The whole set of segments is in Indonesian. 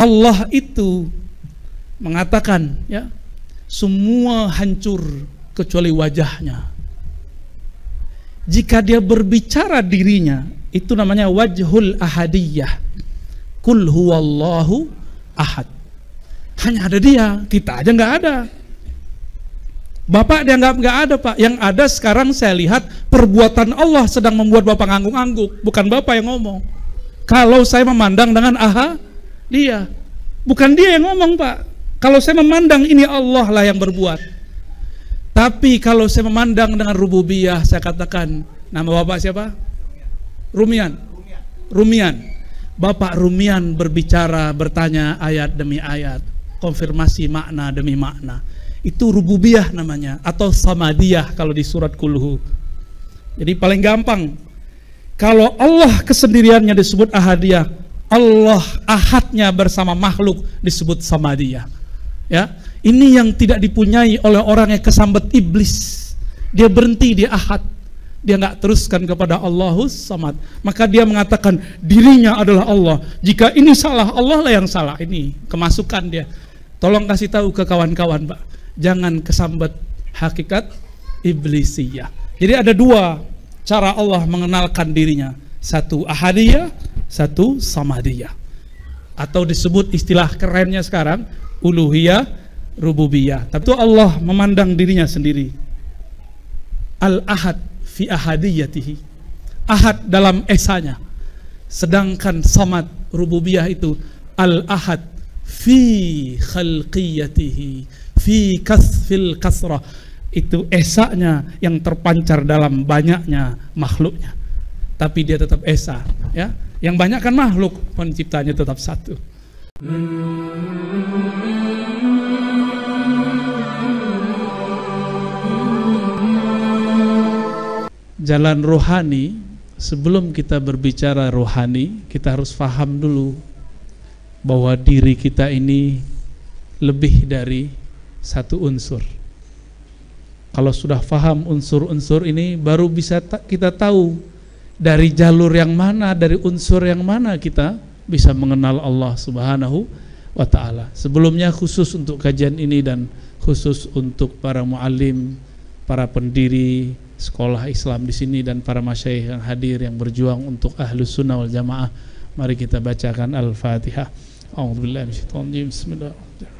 Allah itu mengatakan, ya, semua hancur kecuali wajahnya. Jika dia berbicara dirinya, itu namanya wajhul ahadiyah. Kul huwallahu ahad. Hanya ada dia, kita aja nggak ada. Bapak dianggap nggak ada, Pak. Yang ada sekarang saya lihat perbuatan Allah sedang membuat Bapak ngangguk-ngangguk, bukan Bapak yang ngomong. Kalau saya memandang dengan dia, bukan dia yang ngomong, Pak. Kalau saya memandang ini Allah lah yang berbuat. Tapi kalau saya memandang dengan rububiyah, saya katakan, nama Bapak siapa? Rumian. Bapak Rumian berbicara, bertanya ayat demi ayat, konfirmasi makna demi makna. Itu rububiyah namanya, atau samadiyah kalau di surat Kulhu. Jadi paling gampang, kalau Allah kesendiriannya disebut ahadiyah, Allah ahadnya bersama makhluk disebut samadiyah. Ya, ini yang tidak dipunyai oleh orang yang kesambet iblis. Dia berhenti di ahad, dia nggak teruskan kepada Allahus samad. Maka dia mengatakan dirinya adalah Allah. Jika ini salah, Allah lah yang salah. Ini kemasukan dia. Tolong kasih tahu ke kawan-kawan, Pak, jangan kesambet hakikat iblisiyah. Jadi ada dua cara Allah mengenalkan dirinya, satu ahadiyah, satu samadiyah, atau disebut istilah kerennya sekarang uluhiyah, rububiyah. Tapi itu Allah memandang dirinya sendiri, al-ahad fi ahadiyatihi, ahad dalam esanya. Sedangkan samad, rububiyah itu al-ahad fi khalqiyatihi, fi kasfil kasrah, itu esanya yang terpancar dalam banyaknya makhluknya. Tapi dia tetap esa, ya. Yang banyak kan makhluk, penciptanya tetap satu. Jalan rohani, sebelum kita berbicara rohani, kita harus paham dulu bahwa diri kita ini lebih dari satu unsur. Kalau sudah paham unsur-unsur ini, baru bisa kita tahu dari jalur yang mana, dari unsur yang mana kita bisa mengenal Allah Subhanahu wa ta'ala. Sebelumnya khusus untuk kajian ini dan khusus untuk para muallim, para pendiri sekolah Islam di sini dan para masyayikh yang hadir yang berjuang untuk Ahlus Sunnah wal Jamaah, mari kita bacakan Al-Fatihah. A'udzubillahi minasyaitonir rajim. Bismillahirrahmanirrahim.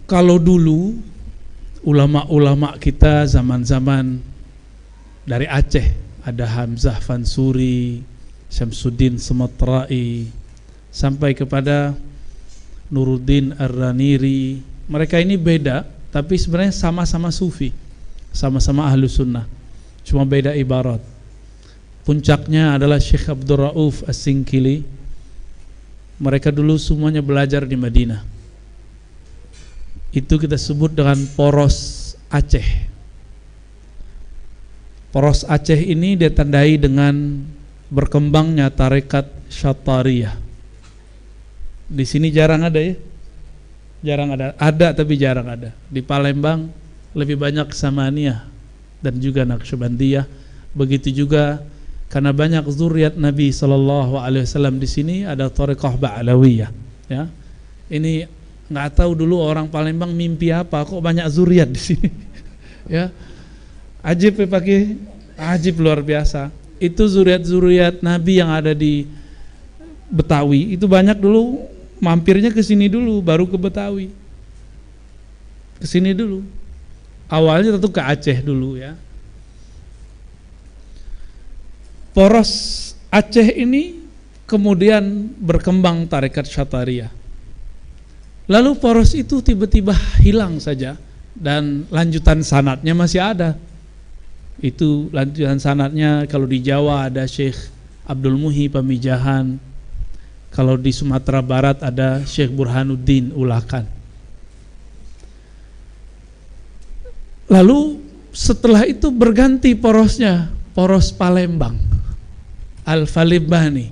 Kalau dulu ulama-ulama kita zaman-zaman dari Aceh, ada Hamzah Fansuri, Syamsuddin Sumatrai, sampai kepada Nuruddin Ar-Raniri, mereka ini beda, tapi sebenarnya sama-sama sufi, sama-sama ahlu sunnah, cuma beda ibarat. Puncaknya adalah Syekh Abdul Rauf As-Singkili. Mereka dulu semuanya belajar di Madinah. Itu kita sebut dengan poros Aceh. Poros Aceh ini ditandai dengan berkembangnya tarekat Syatariyah. Di sini jarang ada, ya, jarang ada. Ada tapi jarang ada. Di Palembang lebih banyak Samaniyah dan juga Naqsyabandiyah. Begitu juga karena banyak zuriat Nabi SAW di sini, ada tarekat Ba'alawiyah. Ya, ini nggak tahu dulu orang Palembang mimpi apa, kok banyak zuriat di sini. Ya, ajib ya, pakai ajib luar biasa. Itu zuriat-zuriat Nabi yang ada di Betawi itu banyak dulu, mampirnya ke sini dulu, baru ke Betawi. Ke sini dulu. Awalnya tentu ke Aceh dulu, ya. Poros Aceh ini kemudian berkembang tarekat Syatariyah. Lalu poros itu tiba-tiba hilang saja dan lanjutan sanadnya masih ada. Itu lanjutan sanadnya, kalau di Jawa ada Syekh Abdul Muhi Pamijahan, kalau di Sumatera Barat ada Syekh Burhanuddin Ulakan. Lalu setelah itu berganti porosnya, poros Palembang, Al-Falibani,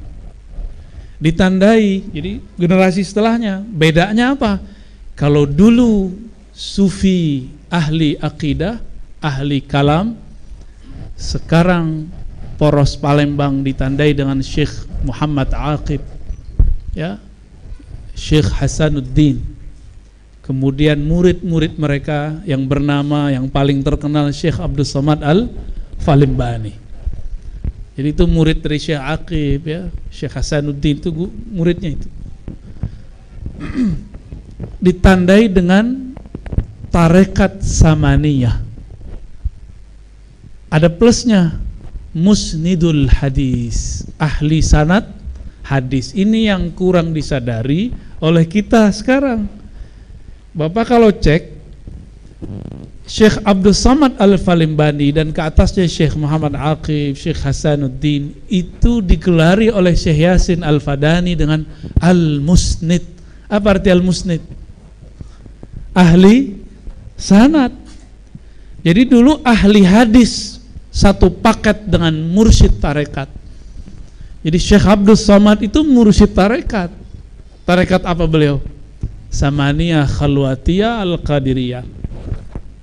ditandai. Jadi generasi setelahnya, bedanya apa? Kalau dulu sufi ahli akidah, ahli kalam. Sekarang poros Palembang ditandai dengan Syekh Muhammad Aqib, ya, Syekh Hasanuddin. Kemudian murid-murid mereka yang bernama, yang paling terkenal Syekh Abdul Somad Al-Falimbani. Jadi itu murid dari Syekh Aqib, ya, Syekh Hasanuddin itu muridnya itu. Ditandai dengan tarekat Samaniyah. Ada plusnya, musnidul hadis, ahli sanad hadis. Ini yang kurang disadari oleh kita sekarang. Bapak kalau cek Syekh Abdul Somad Al-Falimbani dan ke atasnya Syekh Muhammad Aqib, Syekh Hasanuddin, itu digelari oleh Syekh Yasin Al-Fadani dengan Al-Musnid. Apa arti Al-Musnid? Ahli sanad. Jadi dulu ahli hadis satu paket dengan mursyid tarekat. Jadi Syekh Abdul Somad itu mursyid tarekat. Tarekat apa beliau? Samaniyah, Khalwatiyah, Al-Qadiriyah.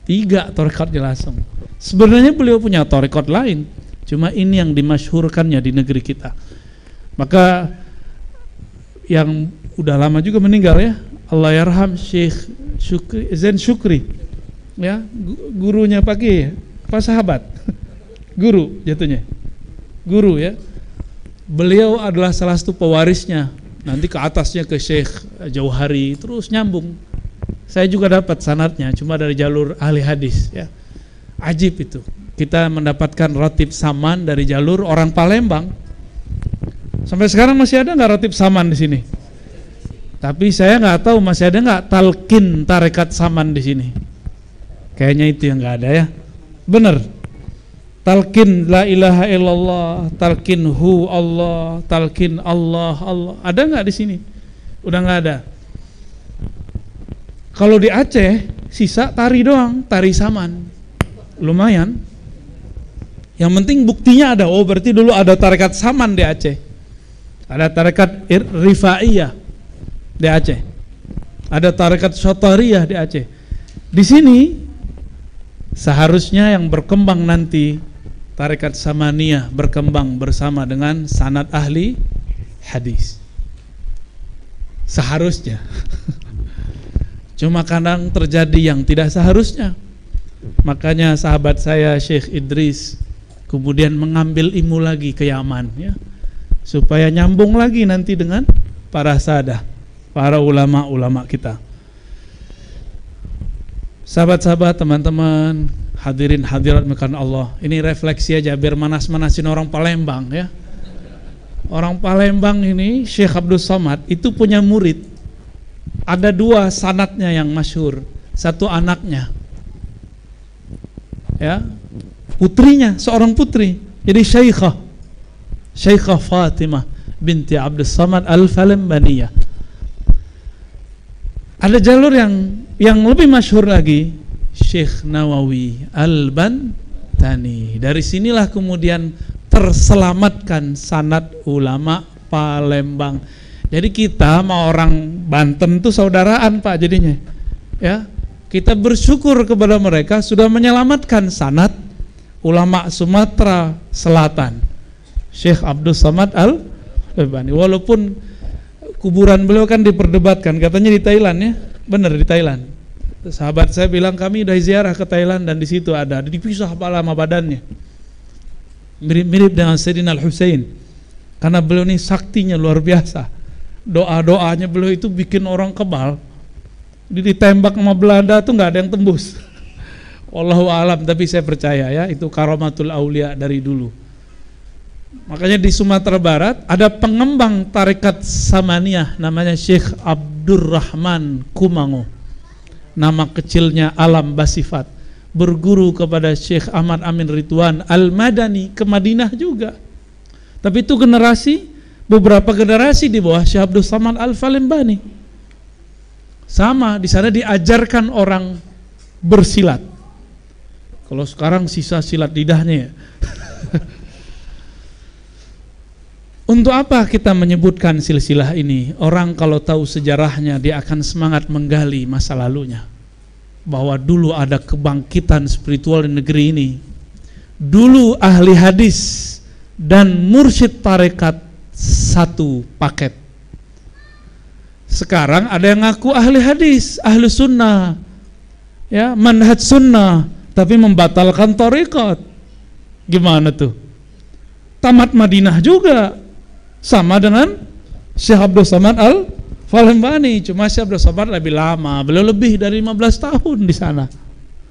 3 tarekatnya langsung. Sebenarnya beliau punya tarekat lain, cuma ini yang dimasyhurkannya di negeri kita. Maka yang udah lama juga meninggal, ya, Allah yarham, Syekh Zain Syukri, ya, gurunya Pak Kiai, Pak sahabat. Guru jatuhnya, guru, ya. Beliau adalah salah satu pewarisnya. Nanti ke atasnya ke Syekh Jauhari, terus nyambung. Saya juga dapat sanadnya, cuma dari jalur ahli hadis, ya. Ajib itu. Kita mendapatkan ratib saman dari jalur orang Palembang. Sampai sekarang masih ada nggak ratib saman di sini? Tapi saya nggak tahu masih ada nggak talqin tarekat saman di sini. Kayaknya itu yang nggak ada, ya. Bener. Talqin la ilaha illallah, talqin hu Allah, talqin Allah Allah. Ada nggak di sini? Udah nggak ada. Kalau di Aceh sisa tari doang, tari saman. Lumayan. Yang penting buktinya ada. Oh, berarti dulu ada tarekat saman di Aceh. Ada tarekat Rifaiyah di Aceh. Ada tarekat Syatariyah di Aceh. Di sini seharusnya yang berkembang nanti tarekat Samaniyah berkembang bersama dengan sanad ahli hadis. Seharusnya. Cuma kadang terjadi yang tidak seharusnya. Makanya sahabat saya Syekh Idris kemudian mengambil ilmu lagi ke Yaman, ya, supaya nyambung lagi nanti dengan para sahadah, para ulama-ulama kita. Sahabat-sahabat, teman-teman, hadirin hadirat mekanan Allah, ini refleksi aja biar manas-manasin orang Palembang, ya. Orang Palembang ini Syekh Abdul Somad itu punya murid. Ada 2 sanadnya yang masyhur. Satu anaknya, ya, putrinya, seorang putri. Jadi Syekhah Fatimah binti Abdul Somad Al-Falimbaniyah. Ada jalur yang lebih masyhur lagi, Syekh Nawawi Al-Bantani. Dari sinilah kemudian terselamatkan sanad ulama Palembang. Jadi kita sama orang Banten tuh saudaraan, Pak, jadinya. Ya, kita bersyukur kepada mereka sudah menyelamatkan sanad ulama Sumatera Selatan, Syekh Abdul Somad Al-Albani. Walaupun kuburan beliau kan diperdebatkan, katanya di Thailand, ya. Benar, di Thailand. Sahabat saya bilang kami udah ziarah ke Thailand dan di situ ada dipisah kepala sama badannya. Mirip-mirip dengan Sayyidina Al-Husain. Karena beliau ini saktinya luar biasa. Doa-doanya beliau itu bikin orang kebal. Ditembak sama Belanda tuh nggak ada yang tembus. Wallahu alam, tapi saya percaya, ya, itu karamatul aulia dari dulu. Makanya di Sumatera Barat ada pengembang tarekat Samaniyah namanya Syekh Abdurrahman Kumango. Nama kecilnya Alam Basifat. Berguru kepada Syekh Ahmad Amin Ridwan Al-Madani ke Madinah juga. Tapi itu beberapa generasi di bawah Syekh Abdul Somad Al-Falimbani. Sama, di sana diajarkan orang bersilat. Kalau sekarang sisa silat lidahnya, ya. Untuk apa kita menyebutkan silsilah ini? Orang kalau tahu sejarahnya dia akan semangat menggali masa lalunya. bahwa dulu ada kebangkitan spiritual di negeri ini. Dulu ahli hadis dan mursyid tarekat satu paket. Sekarang ada yang ngaku ahli hadis, ahli sunnah, ya, manhaj sunnah, tapi membatalkan tarekat. Gimana tuh? Tamat Madinah juga, sama dengan Syekh Abdul Samad Al-Falembani, cuma Syekh Abdul Samad lebih lama, beliau lebih dari 15 tahun di sana,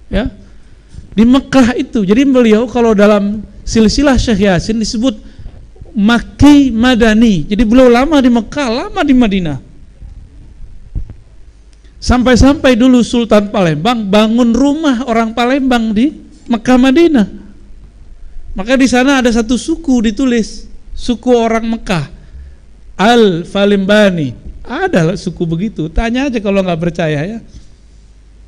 ya, di Mekah itu. Jadi beliau kalau dalam silsilah Syekh Yasin disebut Makki Madani, jadi beliau lama di Mekah, lama di Madinah. Sampai-sampai dulu Sultan Palembang bangun rumah orang Palembang di Mekah Madinah. Maka di sana ada satu suku ditulis, suku orang Mekah, Al-Falembani. Ada suku begitu. Tanya aja kalau nggak percaya, ya.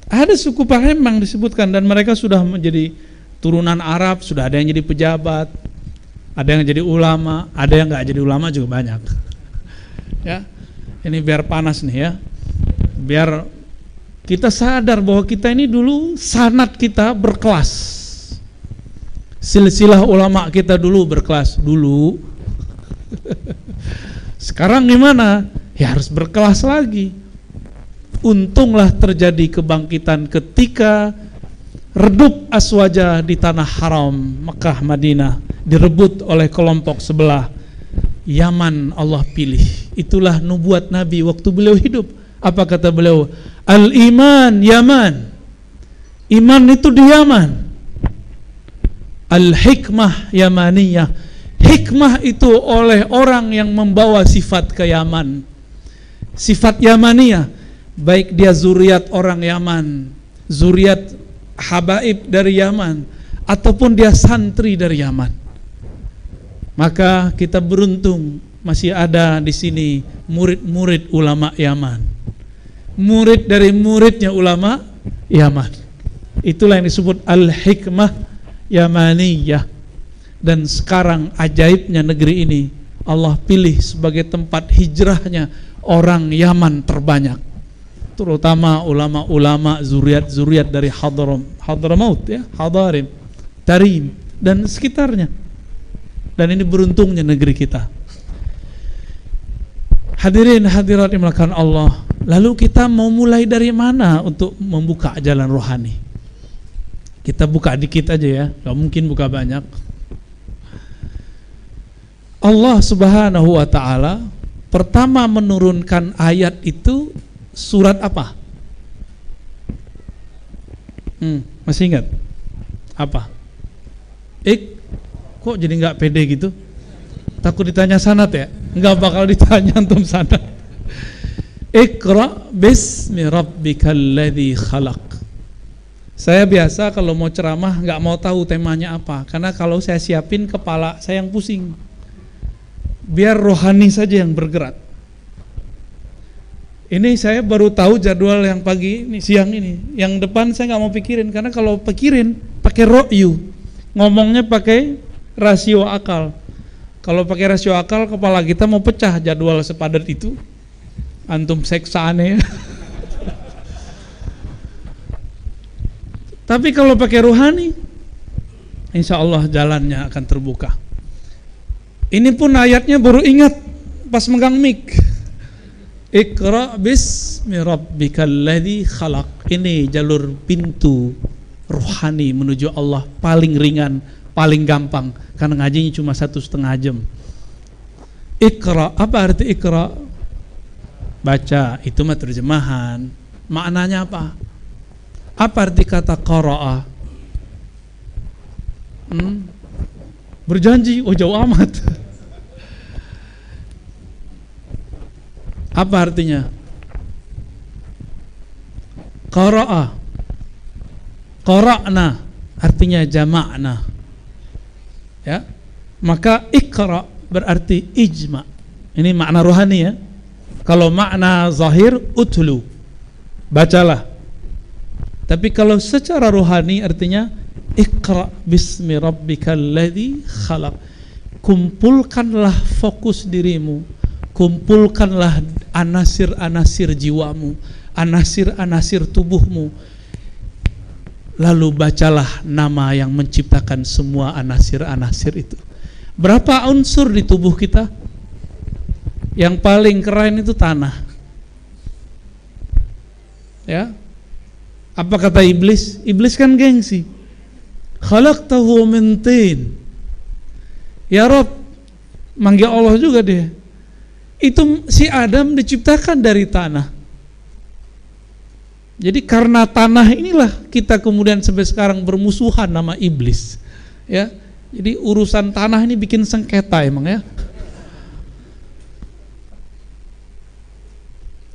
Ada suku Palembang disebutkan, dan mereka sudah menjadi turunan Arab, sudah ada yang jadi pejabat, ada yang jadi ulama, ada yang nggak jadi ulama juga banyak. Ya, ini biar panas nih, ya. Biar kita sadar bahwa kita ini dulu sanad kita berkelas, silsilah ulama kita dulu berkelas dulu. Sekarang gimana? Ya harus berkelas lagi. Untunglah terjadi kebangkitan ketika redup Aswaja di tanah haram Mekah Madinah direbut oleh kelompok sebelah. Yaman Allah pilih. Itulah nubuat Nabi waktu beliau hidup. Apa kata beliau? Al-iman Yaman. Iman itu di Yaman. Al-hikmah Yamaniyah. Hikmah itu oleh orang yang membawa sifat ke Yaman. Sifat Yamaniyah, baik dia zuriat orang Yaman, zuriat habaib dari Yaman, ataupun dia santri dari Yaman. Maka kita beruntung masih ada di sini murid-murid ulama Yaman. Murid dari muridnya ulama Yaman. Itulah yang disebut al-hikmah Yamaniyah. Dan sekarang ajaibnya negeri ini Allah pilih sebagai tempat hijrahnya orang Yaman terbanyak, terutama ulama-ulama zuriat-zuriat dari Hadramaut, ya, Hadarim, Tarim dan sekitarnya. Dan ini beruntungnya negeri kita. Hadirin hadirat dimulakan Allah. Lalu kita mau mulai dari mana untuk membuka jalan rohani? Kita buka dikit aja, ya, gak mungkin buka banyak. Allah Subhanahu wa ta'ala pertama menurunkan ayat itu surat apa? Masih ingat? Apa? Kok jadi nggak pede gitu? Takut ditanya sanad, ya? Nggak bakal ditanya antum sanad. Iqra bismi rabbikal ladzi khalaq. Saya biasa kalau mau ceramah nggak mau tahu temanya apa, karena kalau saya siapin kepala saya yang pusing. Biar rohani saja yang bergerak. Ini saya baru tahu jadwal yang pagi ini, siang ini. Yang depan saya nggak mau pikirin, karena kalau pikirin pakai ro'yu, ngomongnya pakai rasio akal. Kalau pakai rasio akal, kepala kita mau pecah jadwal sepadat itu. Antum seksa aneh. Tapi kalau pakai rohani, insya Allah jalannya akan terbuka. Ini pun ayatnya baru ingat pas megang mic. Iqra bismi rabbikal ladzi khalaq. Ini jalur pintu rohani menuju Allah paling ringan, paling gampang, karena ngajinya cuma 1,5 jam. Iqra, apa arti iqra? Baca, itu mah terjemahan. Maknanya apa? Apa arti kata qara'a? Berjanji, oh jauh amat. Apa artinya? Qara'a, qara'na artinya jama'na, ya. Maka iqra berarti ijma'. Ini makna rohani, ya. Kalau makna zahir utlu, bacalah. Tapi kalau secara rohani artinya iqra bismi rabbikal ladzi khalaq. Kumpulkanlah fokus dirimu, kumpulkanlah anasir-anasir jiwamu, anasir-anasir tubuhmu Lalu bacalah nama yang menciptakan semua anasir-anasir itu. Berapa unsur di tubuh kita? Yang paling keren itu tanah. Ya. Apa kata iblis? Iblis kan gengsi. Khalaqtahu min tin. Ya Rabb, manggil Allah juga dia. Itu si Adam diciptakan dari tanah. Jadi karena tanah inilah kita kemudian sampai sekarang bermusuhan nama iblis. Ya. Jadi urusan tanah ini bikin sengketa emang ya.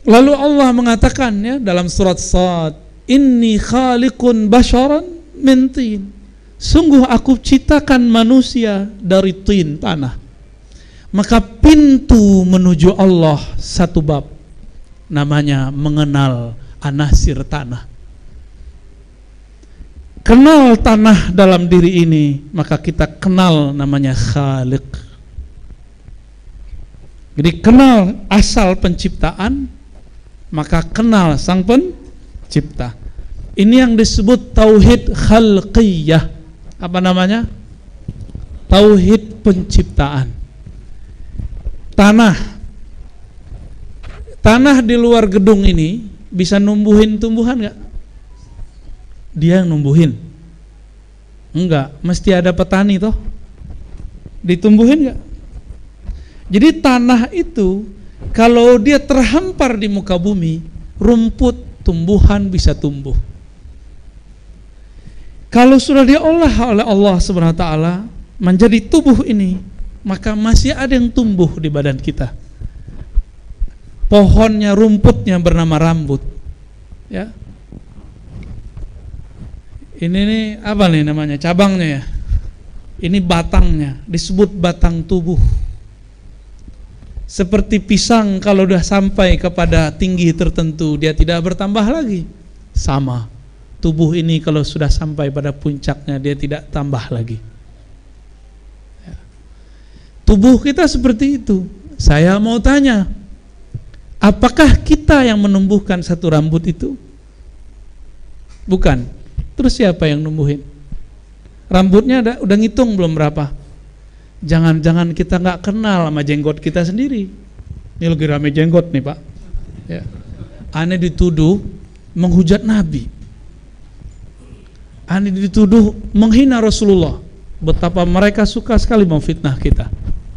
Lalu Allah mengatakan ya dalam surat Sad, inni khaliqun basharan min tin. Sungguh aku ciptakan manusia dari tin, tanah. Maka pintu menuju Allah satu bab, namanya mengenal anasir tanah. Kenal tanah dalam diri ini, maka kita kenal namanya Khaliq. Jadi kenal asal penciptaan, maka kenal sang pencipta. Ini yang disebut tauhid khalqiyah. Apa namanya? Tauhid penciptaan. Tanah di luar gedung ini bisa numbuhin tumbuhan nggak? Dia yang numbuhin? Enggak, mesti ada petani toh. Ditumbuhin nggak? Jadi tanah itu kalau dia terhampar di muka bumi, rumput, tumbuhan bisa tumbuh. Kalau sudah diolah oleh Allah Subhanahu wa taala menjadi tubuh ini, maka masih ada yang tumbuh di badan kita. Pohonnya, rumputnya bernama rambut. Ya. Ini nih apa nih namanya? Cabangnya ya. Ini batangnya, disebut batang tubuh. Seperti pisang kalau sudah sampai kepada tinggi tertentu, dia tidak bertambah lagi. Sama. Tubuh ini kalau sudah sampai pada puncaknya, dia tidak tambah lagi. Ya. Tubuh kita seperti itu. Saya mau tanya, apakah kita yang menumbuhkan satu rambut itu? Bukan. Terus siapa yang numbuhin? Rambutnya udah ngitung belum berapa? Jangan-jangan kita nggak kenal sama jenggot kita sendiri. Ini lagi rame jenggot nih Pak. Ya. Aneh dituduh menghujat Nabi. Aneh dituduh menghina Rasulullah. Betapa mereka suka sekali memfitnah kita.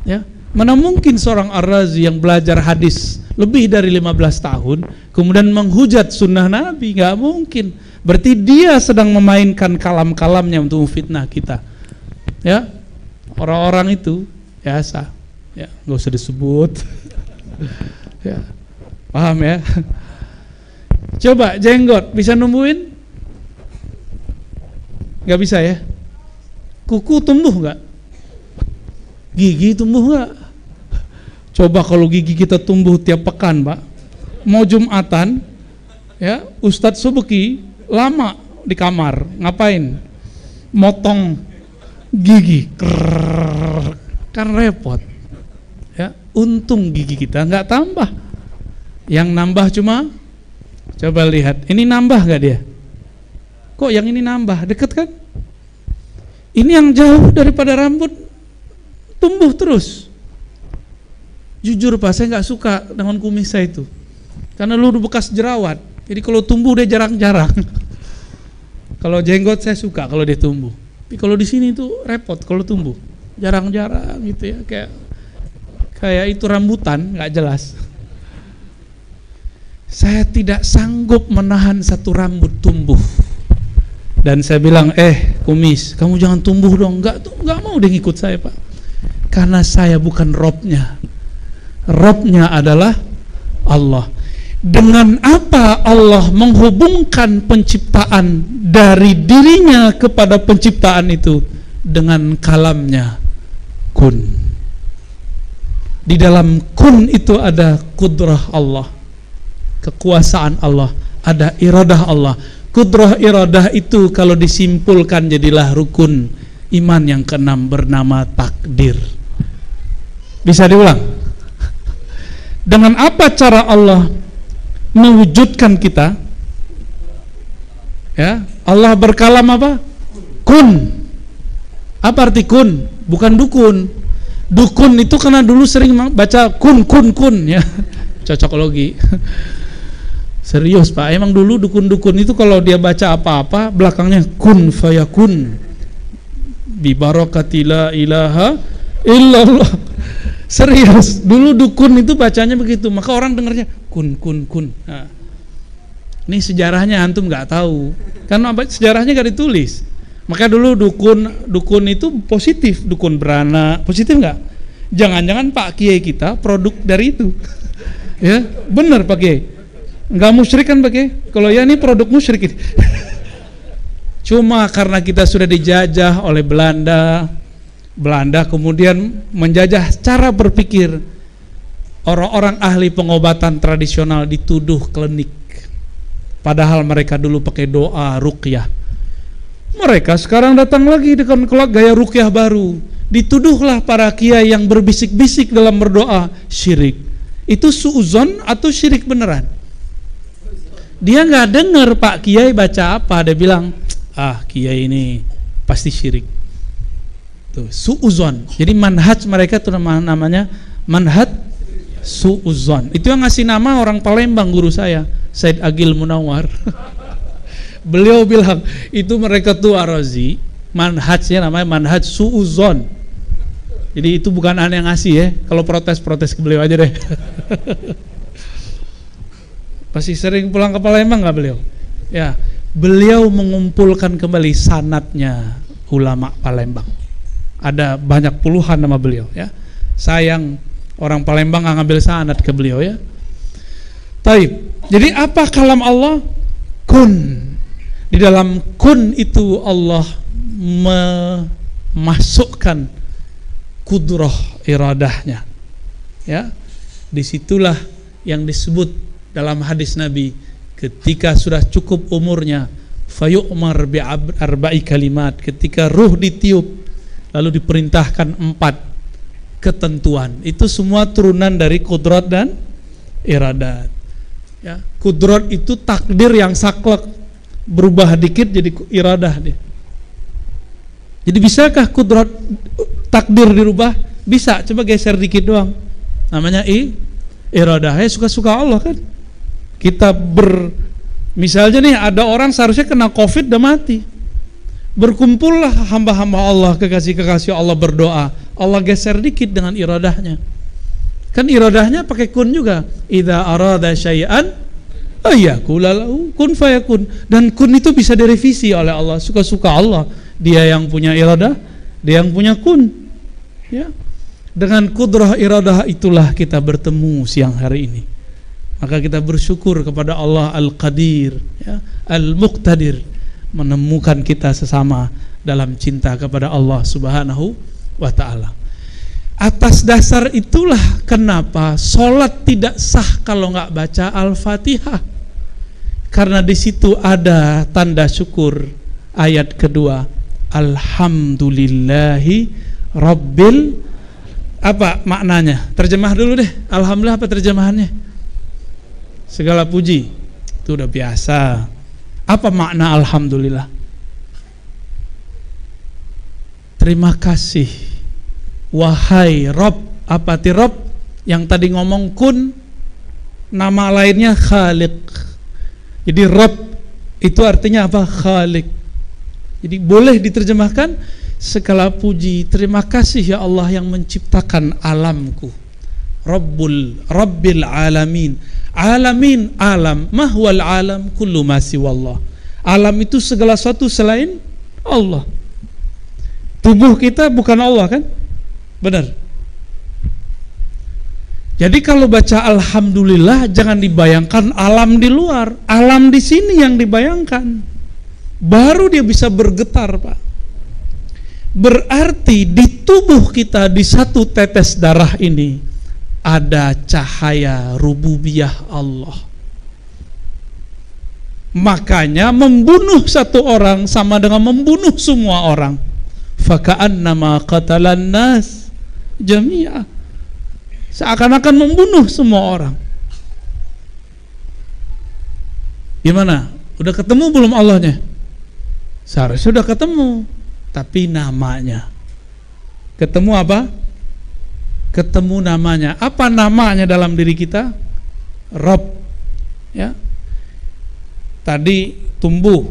Ya. Mana mungkin seorang Ar-Razi yang belajar hadis lebih dari 15 tahun kemudian menghujat sunnah Nabi? Nggak mungkin. Berarti dia sedang memainkan kalam-kalamnya untuk memfitnah kita. Ya. Orang-orang itu biasa, ya nggak usah disebut, ya paham ya. Coba jenggot bisa numbuhin? Nggak bisa ya. Kuku tumbuh nggak? Gigi tumbuh nggak? Coba kalau gigi kita tumbuh tiap pekan, Pak, mau Jumatan, ya Ustadz Subeki lama di kamar ngapain? Motong gigi, kan repot. Ya, untung gigi kita nggak tambah. Yang nambah cuma, coba lihat, ini nambah nggak dia? Kok yang ini nambah? Deket kan? Ini yang jauh daripada rambut tumbuh terus. Jujur Pak, saya nggak suka dengan kumis saya itu, karena lu bekas jerawat. Jadi kalau tumbuh dia jarang-jarang. Kalau jenggot saya suka kalau dia tumbuh. Tapi kalau di sini itu repot kalau tumbuh, jarang-jarang gitu ya, kayak itu rambutan nggak jelas. Saya tidak sanggup menahan satu rambut tumbuh, dan saya bilang, kumis, kamu jangan tumbuh dong. Nggak mau dia ngikut saya Pak, karena saya bukan Robnya. Robnya adalah Allah. Dengan apa Allah menghubungkan penciptaan dari dirinya kepada penciptaan itu? Dengan kalamnya, kun. Di dalam kun itu ada kudrah Allah, kekuasaan Allah, ada iradah Allah. Kudrah iradah itu kalau disimpulkan jadilah rukun iman yang keenam bernama takdir. Bisa diulang? Dengan apa cara Allah mewujudkan kita? Ya, Allah berkalam apa? Kun. Apa arti kun? Bukan dukun. Dukun itu karena dulu sering baca kun ya. Cocokologi. Serius Pak, emang dulu dukun-dukun itu kalau dia baca apa-apa belakangnya kun fayakun bi barakati la ilaha illallah. Serius, dulu dukun itu bacanya begitu, maka orang dengarnya kun. Nah, ini sejarahnya antum nggak tahu, karena sejarahnya nggak ditulis. Maka dulu dukun itu positif, dukun beranak positif nggak? Jangan-jangan Pak Kiai kita produk dari itu, ya benar Pak Kiai, nggak musyrik kan Pak Kiai? Kalau ya ini produk musyrik. Cuma karena kita sudah dijajah oleh Belanda kemudian menjajah cara berpikir orang-orang ahli pengobatan tradisional dituduh klinik, padahal mereka dulu pakai doa ruqyah. Mereka sekarang datang lagi dengan gaya ruqyah baru, dituduhlah para kiai yang berbisik-bisik dalam berdoa syirik. Itu suuzon atau syirik beneran? Dia nggak dengar Pak Kiai baca apa, dia bilang kiai ini pasti syirik. Tuh, suuzon. Jadi manhaj mereka itu namanya manhaj suuzon. Itu yang ngasih nama orang Palembang, guru saya, Said Agil Munawar. Beliau bilang itu mereka tuh Ar-Razi, manhajnya namanya manhaj suuzon. Jadi itu bukan aneh yang ngasih ya. Kalau protes ke beliau aja deh. Pasti sering pulang ke Palembang nggak beliau? Ya, beliau mengumpulkan kembali sanadnya ulama Palembang. Ada banyak puluhan nama beliau ya. Sayang orang Palembang nggak ngambil sanad ke beliau ya. Taib. Jadi apa kalam Allah? Kun. Di dalam kun itu Allah memasukkan kudrah iradahnya. Ya. Disitulah yang disebut dalam hadis Nabi, ketika sudah cukup umurnya, fayu'mar bi'arba'i kalimat, ketika ruh ditiup lalu diperintahkan 4 ketentuan. Itu semua turunan dari kudrat dan iradat ya. Kudrat itu takdir yang saklek, berubah dikit jadi iradah dia. Jadi bisakah kudrat takdir dirubah? Bisa, coba geser dikit doang, namanya iradah. Suka-suka Allah kan. Kita misalnya nih ada orang seharusnya kena COVID udah mati, berkumpullah hamba-hamba Allah, kekasih-kekasih Allah berdoa, Allah geser dikit dengan iradahnya. Kan iradahnya pakai kun juga. Idza arada syai'an ayyakula lahu kun fayakun. Dan kun itu bisa direvisi oleh Allah, suka-suka Allah. Dia yang punya iradah, dia yang punya kun. Ya. Dengan kudrah iradah itulah kita bertemu siang hari ini. Maka kita bersyukur kepada Allah Al-Qadir ya, Al-Muqtadir, menemukan kita sesama dalam cinta kepada Allah Subhanahu wa ta'ala. Atas dasar itulah kenapa sholat tidak sah kalau nggak baca Al-Fatihah, karena di situ ada tanda syukur. Ayat kedua, Alhamdulillahi Rabbil, apa maknanya? Terjemah dulu deh. Alhamdulillah apa terjemahannya? Segala puji. Itu udah biasa. Apa makna alhamdulillah? Terima kasih wahai Rob. Apa ti Rob? Yang tadi ngomong kun, nama lainnya Khaliq. Jadi Rob itu artinya apa? Khaliq. Jadi boleh diterjemahkan segala puji, terima kasih ya Allah yang menciptakan alamku. Rabbil alamin. Alamin, alam, mahwal alam, kullu ma siwallah. Alam itu segala sesuatu selain Allah. Tubuh kita bukan Allah kan? Benar. Jadi kalau baca alhamdulillah jangan dibayangkan alam di luar, alam di sini yang dibayangkan. Baru dia bisa bergetar, Pak. Berarti di tubuh kita, di satu tetes darah ini ada cahaya rububiyah Allah. Makanya membunuh satu orang sama dengan membunuh semua orang. Faka'annama qatalan nas jami'a. Seakan-akan membunuh semua orang. Gimana? Udah ketemu belum Allahnya? Seharusnya sudah ketemu, tapi namanya. Ketemu apa? Ketemu namanya. Apa namanya dalam diri kita? Rob. Ya. Tadi tumbuh.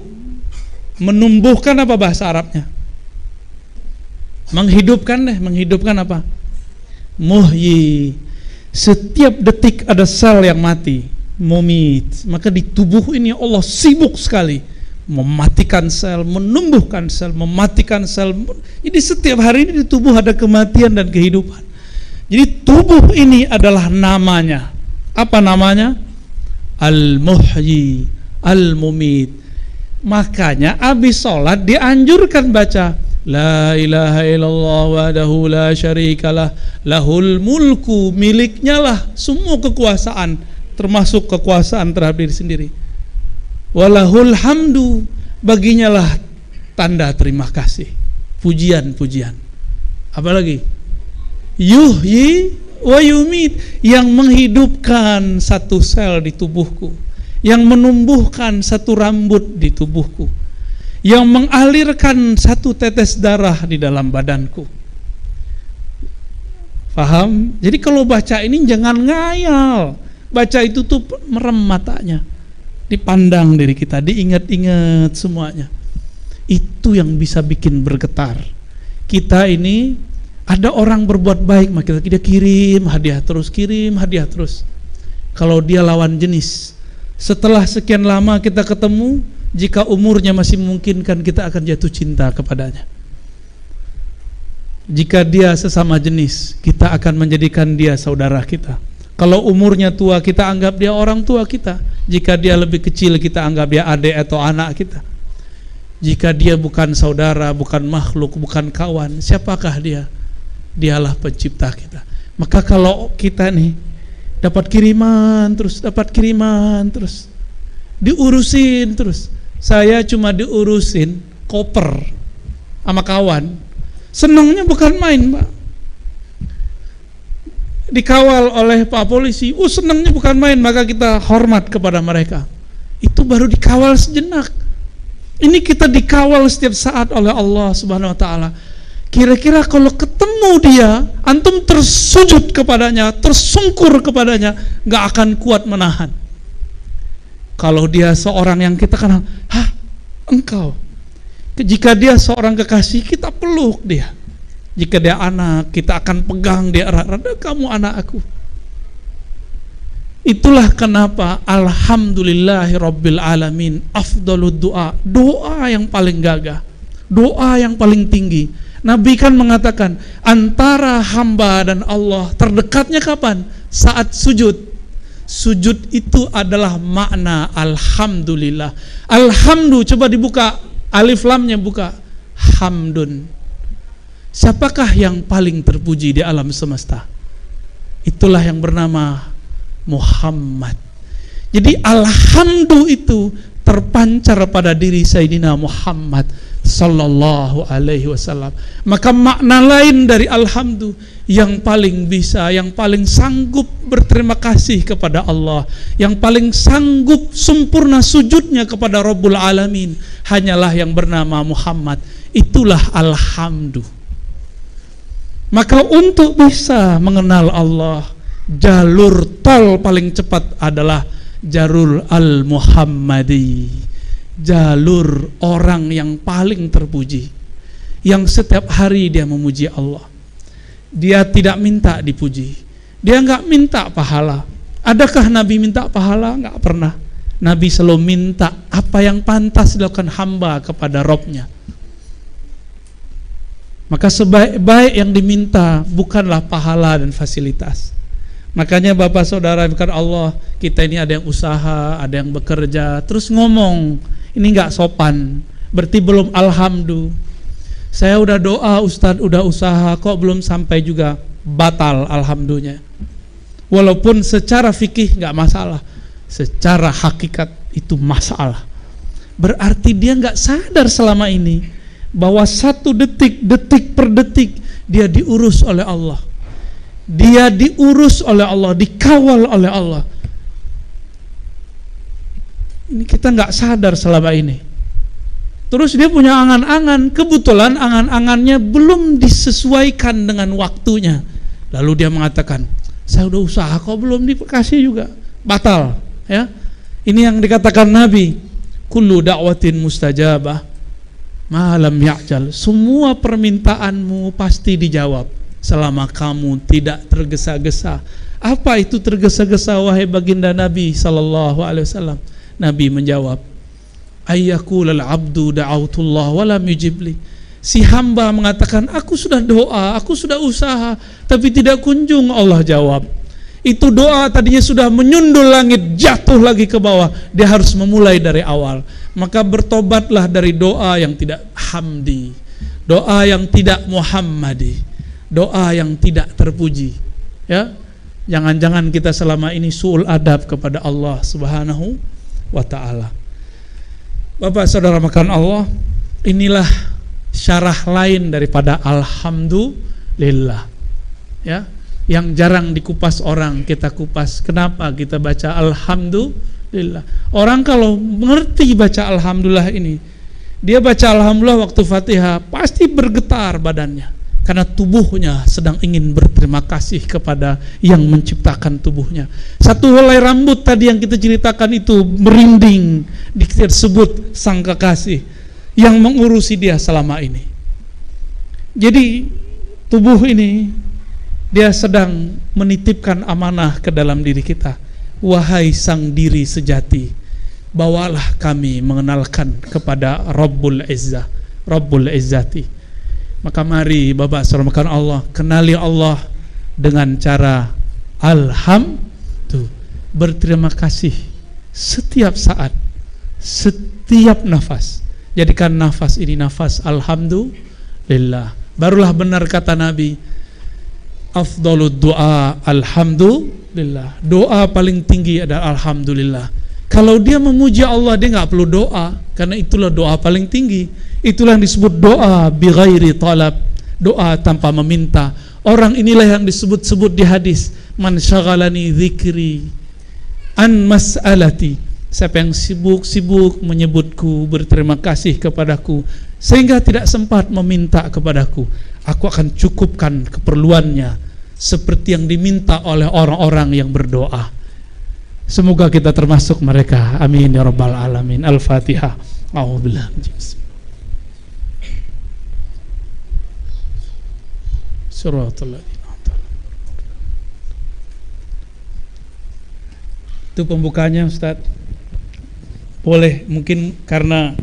Menumbuhkan apa bahasa Arabnya? Menghidupkan deh, menghidupkan apa? Muhyi. Setiap detik ada sel yang mati, mumit. Maka di tubuh ini Allah sibuk sekali mematikan sel, menumbuhkan sel, mematikan sel. Jadi setiap hari ini di tubuh ada kematian dan kehidupan. Jadi tubuh ini adalah namanya. Apa namanya? Al-Muhyi, Al-Mumit. Makanya habis sholat dianjurkan baca La ilaha illallah wahdahu la syarikalah lahul mulku, miliknya lah semua kekuasaan, termasuk kekuasaan terhadap diri sendiri. Walahul hamdu, baginya lah tanda terima kasih, pujian-pujian. Apalagi? Yuhyi wa yumit, yang menghidupkan satu sel di tubuhku, yang menumbuhkan satu rambut di tubuhku, yang mengalirkan satu tetes darah di dalam badanku. Paham? Jadi kalau baca ini jangan ngayal. Baca itu tuh merem matanya, dipandang diri kita, diingat-ingat semuanya. Itu yang bisa bikin bergetar. Kita ini ada orang berbuat baik, maka kita kirim hadiah terus, kirim hadiah terus. Kalau dia lawan jenis, setelah sekian lama kita ketemu, jika umurnya masih memungkinkan, kita akan jatuh cinta kepadanya. Jika dia sesama jenis, kita akan menjadikan dia saudara kita. Kalau umurnya tua, kita anggap dia orang tua kita. Jika dia lebih kecil, kita anggap dia adik atau anak kita. Jika dia bukan saudara, bukan makhluk, bukan kawan, siapakah dia? Dialah pencipta kita. Maka kalau kita nih dapat kiriman terus, diurusin terus. Saya cuma diurusin koper sama kawan, senangnya bukan main, Pak. Dikawal oleh Pak Polisi, senangnya bukan main, maka kita hormat kepada mereka. Itu baru dikawal sejenak. Ini kita dikawal setiap saat oleh Allah Subhanahu wa taala. Kira-kira kalau ketemu dia, antum tersujud kepadanya, tersungkur kepadanya, gak akan kuat menahan. Kalau dia seorang yang kita kenal, engkau. Jika dia seorang kekasih, kita peluk dia. Jika dia anak, kita akan pegang dia erat-erat, kamu anak aku. Itulah kenapa alhamdulillahirabbil alamin, afdalud doa, doa yang paling gagah, doa yang paling tinggi. Nabi kan mengatakan, antara hamba dan Allah terdekatnya kapan? Saat sujud. Sujud itu adalah makna alhamdulillah. Alhamdu, coba dibuka, alif lamnya buka, hamdun. Siapakah yang paling terpuji di alam semesta? Itulah yang bernama Muhammad. Jadi alhamdu itu terpancar pada diri Sayyidina Muhammad sallallahu alaihi wasallam. Maka makna lain dari alhamdu, yang paling bisa, yang paling sanggup berterima kasih kepada Allah, yang paling sanggup sempurna sujudnya kepada Rabbul Alamin, hanyalah yang bernama Muhammad. Itulah alhamdu. Maka untuk bisa mengenal Allah, jalur tol paling cepat adalah jalur al-Muhammadi, jalur orang yang paling terpuji, yang setiap hari dia memuji Allah. Dia tidak minta dipuji, dia nggak minta pahala. Adakah Nabi minta pahala? Nggak pernah. Nabi selalu minta apa yang pantas dilakukan hamba kepada Robnya. Maka sebaik-baik yang diminta bukanlah pahala dan fasilitas. Makanya Bapak Saudara bukan Allah, kita ini ada yang usaha, ada yang bekerja, terus ngomong, ini nggak sopan, berarti belum alhamdulillah. Saya udah doa Ustadz, udah usaha, kok belum sampai juga, batal alhamdulillah. Walaupun secara fikih nggak masalah, secara hakikat itu masalah. Berarti dia nggak sadar selama ini bahwa satu detik per detik dia diurus oleh Allah. Dia diurus oleh Allah, dikawal oleh Allah. Ini kita nggak sadar selama ini. Terus dia punya angan-angan, kebetulan angan-angannya belum disesuaikan dengan waktunya. Lalu dia mengatakan, saya udah usaha kok belum dikasih juga, batal. Ya, ini yang dikatakan Nabi, kullu da'watin mustajabah malam ya'jal. Semua permintaanmu pasti dijawab selama kamu tidak tergesa-gesa. Apa itu tergesa-gesa wahai baginda Nabi sallallahu alaihi wasallam? Nabi menjawab, ayyaqulal abdu da'autullah wa lam yujibli. Si hamba mengatakan, aku sudah doa, aku sudah usaha, tapi tidak kunjung Allah jawab. Itu doa tadinya sudah menyundul langit, jatuh lagi ke bawah. Dia harus memulai dari awal. Maka bertobatlah dari doa yang tidak hamdi, doa yang tidak muhammadi, doa yang tidak terpuji. Ya, jangan-jangan kita selama ini su'ul adab kepada Allah Subhanahu wa ta'ala. Bapak saudara makan Allah, inilah syarah lain daripada alhamdulillah. Ya, yang jarang dikupas orang kita kupas. Kenapa kita baca alhamdulillah? Orang kalau mengerti baca alhamdulillah ini, dia baca alhamdulillah waktu Fatihah pasti bergetar badannya, karena tubuhnya sedang ingin berterima kasih kepada yang menciptakan tubuhnya. Satu helai rambut tadi yang kita ceritakan itu merinding, disebut sang kekasih yang mengurusi dia selama ini. Jadi tubuh ini dia sedang menitipkan amanah ke dalam diri kita. Wahai sang diri sejati, bawalah kami mengenalkan kepada Rabbul Izzah, Rabbul Izzati. Maka mari Bapak saudara Allah, kenali Allah dengan cara alhamdulillah, berterima kasih setiap saat, setiap nafas. Jadikan nafas ini nafas alhamdulillah. Barulah benar kata Nabi, afdhalud du'a alhamdulillah. Doa paling tinggi adalah alhamdulillah. Kalau dia memuji Allah, dia nggak perlu doa, karena itulah doa paling tinggi. Itulah yang disebut doa bighairi talab, doa tanpa meminta. Orang inilah yang disebut-sebut di hadis, man syaghalani dzikri an mas'alati. Siapa yang sibuk-sibuk menyebutku, berterima kasih kepadaku, sehingga tidak sempat meminta kepadaku, aku akan cukupkan keperluannya seperti yang diminta oleh orang-orang yang berdoa. Semoga kita termasuk mereka. Amin ya rabbal alamin. Al-Fatihah. A'udzubillah. Suratul Itu pembukanya Ustaz. Boleh, mungkin karena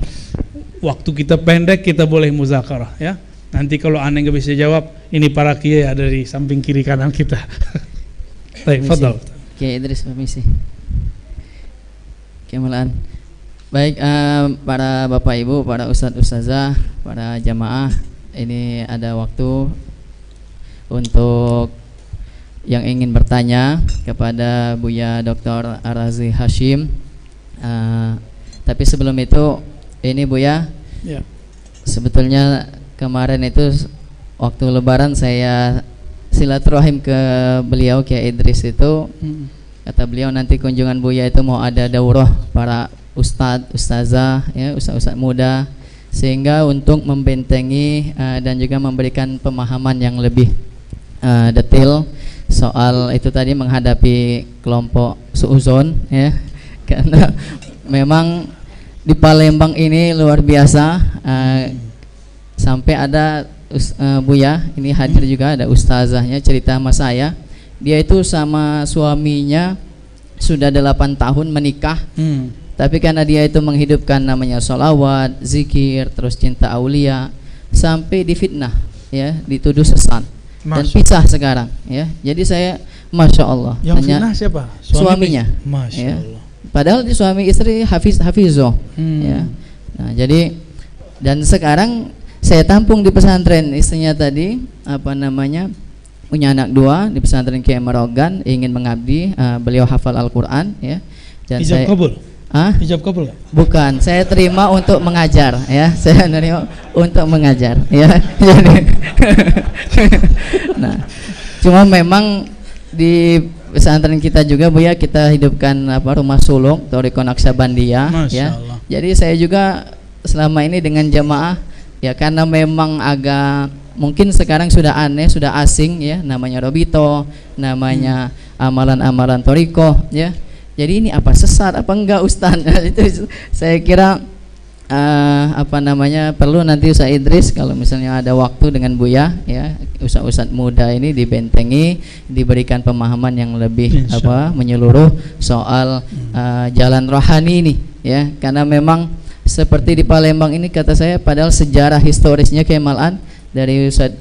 waktu kita pendek, kita boleh muzakarah ya. Nanti kalau aneh nggak bisa jawab, ini para kiai ada di samping kiri kanan kita. Baik, fadhal. Kiai Idris, permisi. Kemuliaan. Baik, para bapak ibu, para ustadz ustazah, para jamaah, ini ada waktu untuk yang ingin bertanya kepada Buya Dr. Ar-Razi Hashim. Tapi sebelum itu, ini Buya, ya. Sebetulnya kemarin itu waktu Lebaran saya silaturahim ke beliau Kiai Idris itu. Kata beliau nanti kunjungan Buya itu mau ada daurah para ustadz, ustazah, ya, ustadz muda, sehingga untuk membentengi dan juga memberikan pemahaman yang lebih detail soal itu tadi menghadapi kelompok suuzon, ya, karena memang di Palembang ini luar biasa, sampai ada Buya ini hadir juga, ada ustazahnya cerita sama saya. Dia itu sama suaminya sudah 8 tahun menikah, tapi karena dia itu menghidupkan namanya sholawat, zikir, terus cinta aulia, sampai difitnah, ya, dituduh sesat dan pisah sekarang, ya. Jadi saya, masya Allah. Yang fitnah siapa? Suaminya. Masya ya. Allah. Padahal di suami istri hafizoh, ya. Nah, jadi dan sekarang saya tampung di pesantren istrinya tadi, apa namanya, punya anak 2 di pesantren Kiai Marogan, ingin mengabdi, beliau hafal Al-Quran, ya. Dan Ijab kabul? Ijab kabul gak? Bukan, saya terima untuk mengajar, ya. Saya terima untuk mengajar, ya. Jadi, nah, cuma memang di pesantren kita juga Bu ya, kita hidupkan apa, rumah suluk Thariqah Naqsabandiyah, ya. Allah. Jadi saya juga selama ini dengan jamaah ya, karena memang agak mungkin sekarang sudah aneh, sudah asing ya, namanya Robito, namanya amalan-amalan Toriko ya. Jadi ini apa sesat apa enggak Ustaz? Itu saya kira perlu nanti Ustaz Idris kalau misalnya ada waktu dengan Buya ya, ustaz-ustaz muda ini dibentengi, diberikan pemahaman yang lebih menyeluruh soal jalan rohani ini ya, karena memang seperti di Palembang ini kata saya, padahal sejarah historisnya Kemalan dari Ustaz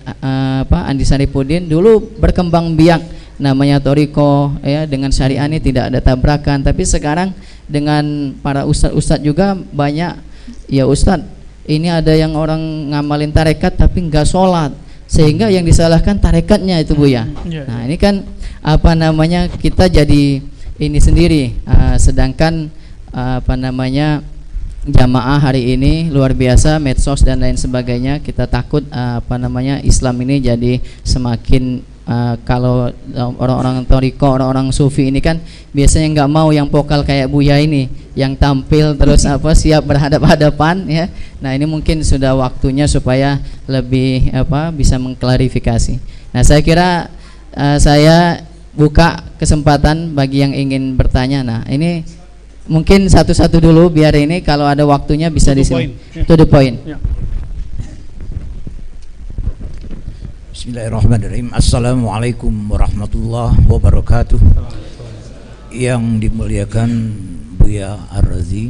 Andi Saripudin dulu berkembang biak namanya Toriko ya, dengan syariah ini tidak ada tabrakan, tapi sekarang dengan para ustaz-ustaz juga banyak ya Ustadz, ini ada yang orang ngamalin tarekat tapi nggak sholat, sehingga yang disalahkan tarekatnya itu Bu ya. Nah ini kan kita jadi ini sendiri, sedangkan jamaah hari ini luar biasa, medsos dan lain sebagainya, kita takut Islam ini jadi semakin kalau orang-orang Toriko, orang-orang Sufi ini kan biasanya nggak mau yang vokal kayak Buya ini, yang tampil terus siap berhadap-hadapan ya. Nah ini mungkin sudah waktunya supaya lebih bisa mengklarifikasi. Nah saya kira saya buka kesempatan bagi yang ingin bertanya. Nah ini mungkin satu-satu dulu biar ini kalau ada waktunya bisa di sini. To the point. Bismillahirrahmanirrahim. Assalamualaikum warahmatullahi wabarakatuh. Yang dimuliakan Buya Ar-Razi,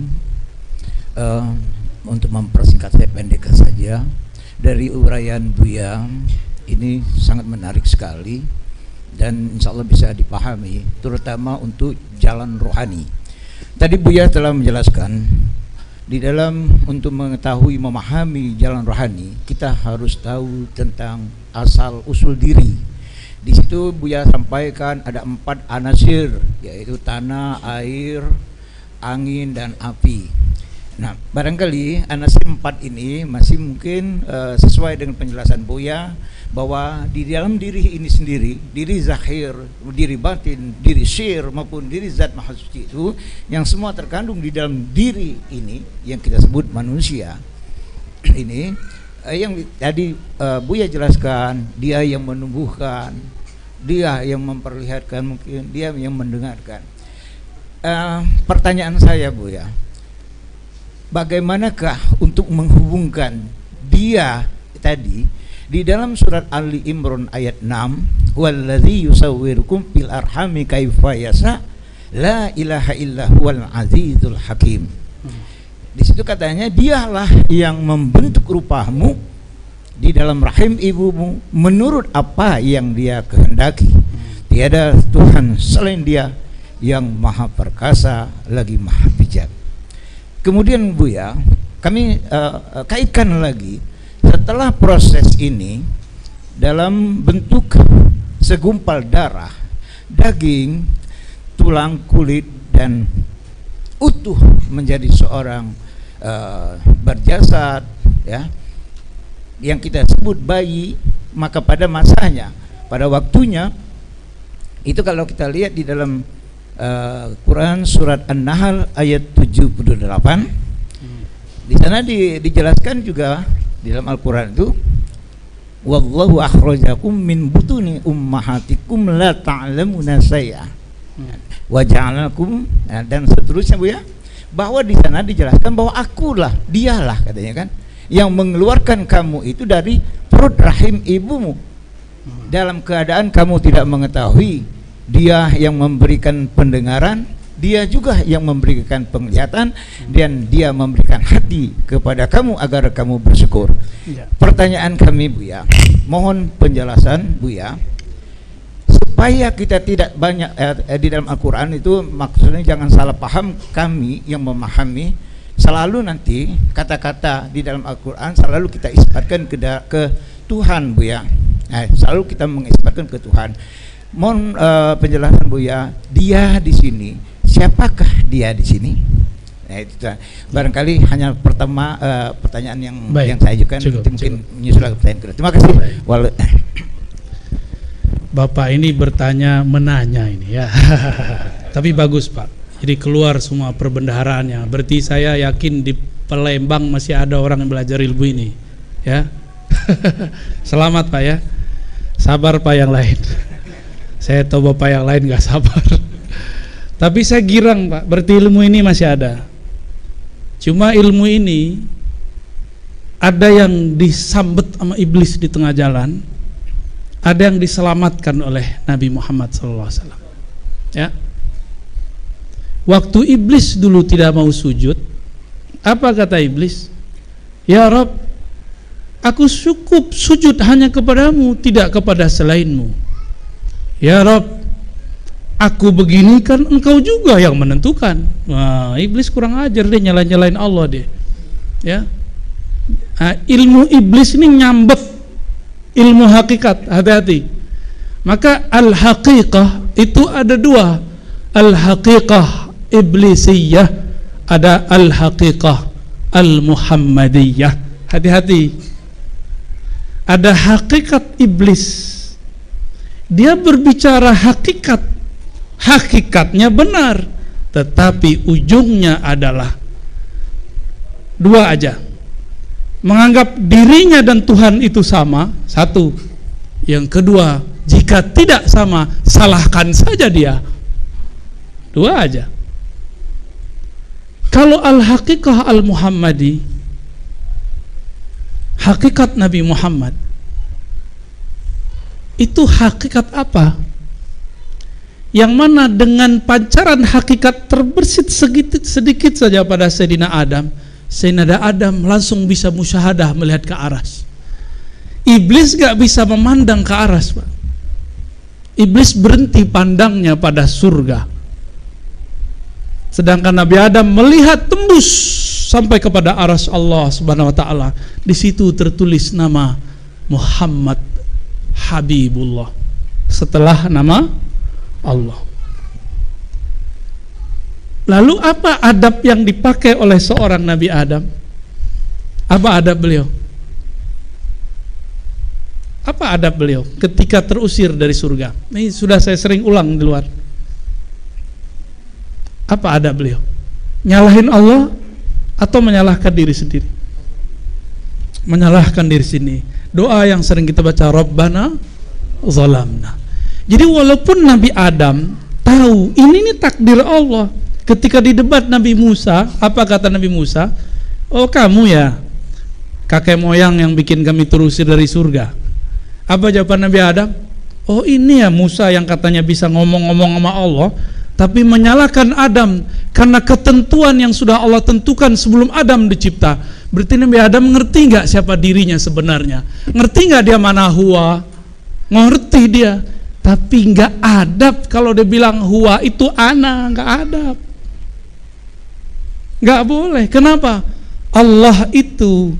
untuk mempersingkat saya pendekkan saja, dari uraian Buya ini sangat menarik sekali dan insya Allah bisa dipahami, terutama untuk jalan rohani. Tadi Buya telah menjelaskan di dalam untuk mengetahui memahami jalan rohani kita harus tahu tentang asal usul diri. Di situ Buya sampaikan ada 4 anasir, yaitu tanah, air, angin dan api. Nah barangkali anasir 4 ini masih mungkin sesuai dengan penjelasan Buya, bahwa di dalam diri ini sendiri, diri zahir, diri batin, diri syir maupun diri zat maha suci itu yang semua terkandung di dalam diri ini yang kita sebut manusia ini, yang tadi Buya jelaskan, dia yang menumbuhkan, dia yang memperlihatkan, mungkin dia yang mendengarkan. Pertanyaan saya Buya, bagaimanakah untuk menghubungkan dia tadi di dalam surat Ali Imran ayat 6, wallazi yusawwirukum fil arhami kaifa yasha la ilaha illa huwal azizul hakim. Di situ katanya dialah yang membentuk rupamu di dalam rahim ibumu menurut apa yang dia kehendaki. Tiada Tuhan selain dia yang maha perkasa lagi maha bijak. Kemudian Buya, kami kaitkan lagi, setelah proses ini dalam bentuk segumpal darah, daging, tulang, kulit dan utuh menjadi seorang berjasad ya, yang kita sebut bayi, maka pada masanya, pada waktunya itu kalau kita lihat di dalam Quran surat An-Nahl ayat 78, di sana dijelaskan juga di dalam Al-Quran itu, wallahu akhrajakum min butuni ummahatikum la ta'lamuna syai'a wa ja'alakum, dan seterusnya Bu ya, bahwa di sana dijelaskan bahwa akulah, dialah katanya kan yang mengeluarkan kamu itu dari perut rahim ibumu dalam keadaan kamu tidak mengetahui. Dia yang memberikan pendengaran, dia juga yang memberikan penglihatan, dan dia memberikan hati kepada kamu agar kamu bersyukur. Pertanyaan kami Buya, mohon penjelasan Buya, supaya kita tidak banyak di dalam Al-Quran itu, maksudnya jangan salah paham kami yang memahami, selalu nanti kata-kata di dalam Al-Quran selalu kita isbatkan ke Tuhan Buya, selalu kita mengisbatkan ke Tuhan. Mohon penjelasan Buya, dia di sini, siapakah dia di sini? Nah, itu barangkali hanya pertama pertanyaan yang saya ajukan, mungkin menyusul pertanyaan kedua. Terima kasih. Bapak ini bertanya menanya ini ya. Tapi bagus Pak. Jadi keluar semua perbendaharaannya. Berarti saya yakin di Palembang masih ada orang yang belajar ilmu ini, ya. Selamat Pak ya. Sabar Pak yang lain. Saya tahu Bapak yang lain gak sabar. Tapi saya girang Pak, berarti ilmu ini masih ada. Cuma ilmu ini ada yang disambet sama iblis di tengah jalan, ada yang diselamatkan oleh Nabi Muhammad SAW. Ya. Waktu iblis dulu tidak mau sujud, apa kata iblis? Ya Rabb, aku cukup sujud hanya kepadamu, tidak kepada selainmu. Ya Rabb, aku begini kan engkau juga yang menentukan. Wah, iblis kurang ajar deh, nyalain Allah deh. Ya. Nah, ilmu iblis ini nyambet ilmu hakikat, hati-hati. Maka al-haqiqah itu ada dua, al-haqiqah iblisiyah, ada al-haqiqah al-muhammadiyah. Hati-hati. Ada hakikat iblis, dia berbicara hakikat, hakikatnya benar, tetapi ujungnya adalah dua aja, menganggap dirinya dan Tuhan itu sama, satu. Yang kedua, jika tidak sama, salahkan saja dia. Dua aja. Kalau al-haqiqah al-muhammadi, hakikat Nabi Muhammad, itu hakikat apa? Yang mana dengan pancaran hakikat terbersit sedikit saja pada Sayyidina Adam, Sayyidina Adam langsung bisa musyahadah melihat ke aras. Iblis gak bisa memandang ke aras, Pak. Iblis berhenti pandangnya pada surga. Sedangkan Nabi Adam melihat tembus sampai kepada aras Allah Subhanahu wa taala. Di situ tertulis nama Muhammad Habibullah setelah nama Allah. Lalu apa adab yang dipakai oleh seorang Nabi Adam? Apa adab beliau? Apa adab beliau ketika terusir dari surga? Ini sudah saya sering ulang di luar. Apa adab beliau? Nyalahin Allah atau menyalahkan diri sendiri? Menyalahkan diri sendiri. Doa yang sering kita baca, Rabbana zalamna. Jadi walaupun Nabi Adam tahu ini takdir Allah, ketika di debat Nabi Musa, apa kata Nabi Musa? Oh, kamu ya kakek moyang yang bikin kami terusir dari surga. Apa jawaban Nabi Adam? Oh, ini ya Musa yang katanya bisa ngomong-ngomong sama Allah, tapi menyalahkan Adam karena ketentuan yang sudah Allah tentukan sebelum Adam dicipta. Berarti Nabi Adam ngerti nggak siapa dirinya sebenarnya? Ngerti nggak dia mana huwa? Ngerti dia, tapi nggak adab. Kalau dia bilang huwa itu ana, nggak adab, nggak boleh. Kenapa? Allah itu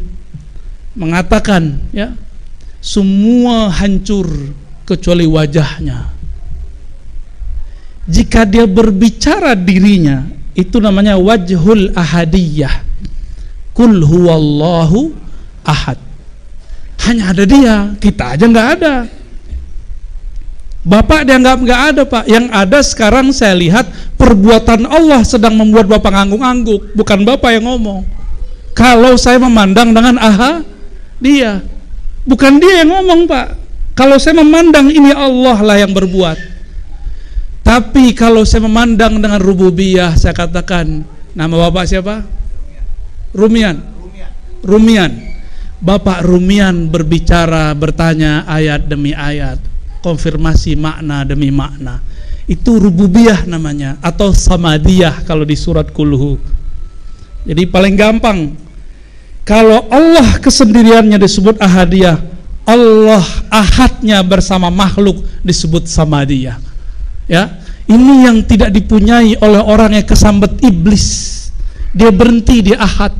mengatakan ya, semua hancur kecuali wajahnya. Jika dia berbicara dirinya, itu namanya wajhul ahadiyah. Kul huwallahu ahad. Hanya ada dia, kita aja nggak ada. Bapak dianggap nggak ada, Pak. Yang ada sekarang saya lihat perbuatan Allah sedang membuat Bapak ngangguk-ngangguk, bukan Bapak yang ngomong. Kalau saya memandang dengan dia, bukan dia yang ngomong, Pak. Kalau saya memandang ini Allah lah yang berbuat. Tapi kalau saya memandang dengan rububiyah, saya katakan, nama Bapak siapa? Rumian. Bapak Rumian berbicara, bertanya ayat demi ayat, konfirmasi makna demi makna. Itu rububiyah namanya, atau samadiyah kalau di surat Kulhu. Jadi paling gampang, kalau Allah kesendiriannya disebut ahadiyah, Allah ahadnya bersama makhluk disebut samadiyah. Ya, ini yang tidak dipunyai oleh orang yang kesambet iblis. Dia berhenti di ahad,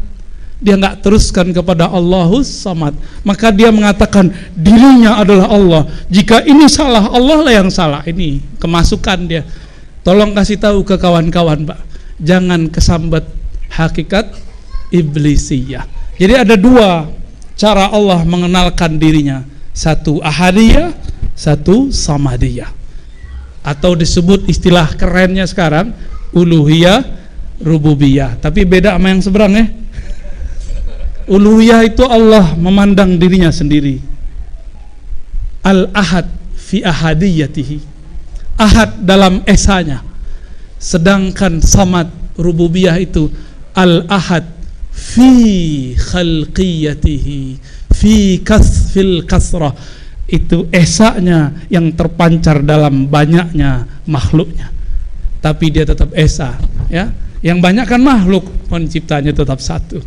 dia nggak teruskan kepada Allahus Samad. Maka dia mengatakan dirinya adalah Allah. Jika ini salah, Allah lah yang salah. Ini kemasukan dia. Tolong kasih tahu ke kawan-kawan, Pak, jangan kesambet hakikat iblisiyah. Jadi ada dua cara Allah mengenalkan dirinya, satu ahadiyah, satu samadiyah, atau disebut istilah kerennya sekarang uluhiyah, rububiyah. Tapi beda sama yang seberang ya. Uluhiyah itu Allah memandang dirinya sendiri. Al-ahad fi ahadiyatihi, ahad dalam esanya. Sedangkan samad rububiyah itu al-ahad fi khalqiyatihi, fi kasfil kasrah, itu esanya yang terpancar dalam banyaknya makhluknya, tapi dia tetap esa, ya. Yang banyak kan makhluk, penciptanya tetap satu.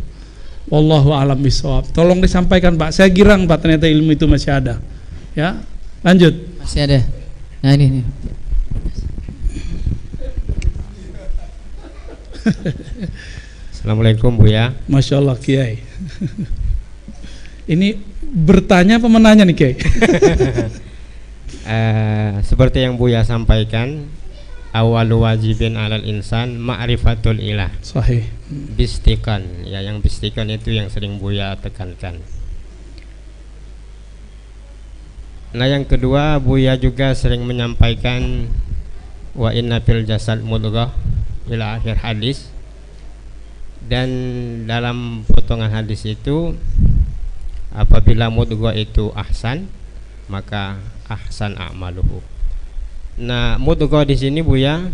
Wallahu a'lam bishawab. Tolong disampaikan Pak, saya girang Pak, ternyata ilmu itu masih ada. Ya, lanjut. Masih ada. Nah ini. Assalamualaikum Buya. Masya Allah Kiai. Ini bertanya apa menanya nih Kiai? Seperti yang Buya sampaikan, awalu wajibin alal insan ma'rifatul ilah. Sahih. Bistikan, ya, yang bistikan itu yang sering Buya tekankan. Nah, yang kedua, Buya juga sering menyampaikan wa inna fil jasad mudghah ila akhir hadis. Dan dalam potongan hadis itu, apabila mudghah itu ahsan, maka ahsan a'maluhu. Nah, mudghah di sini Buya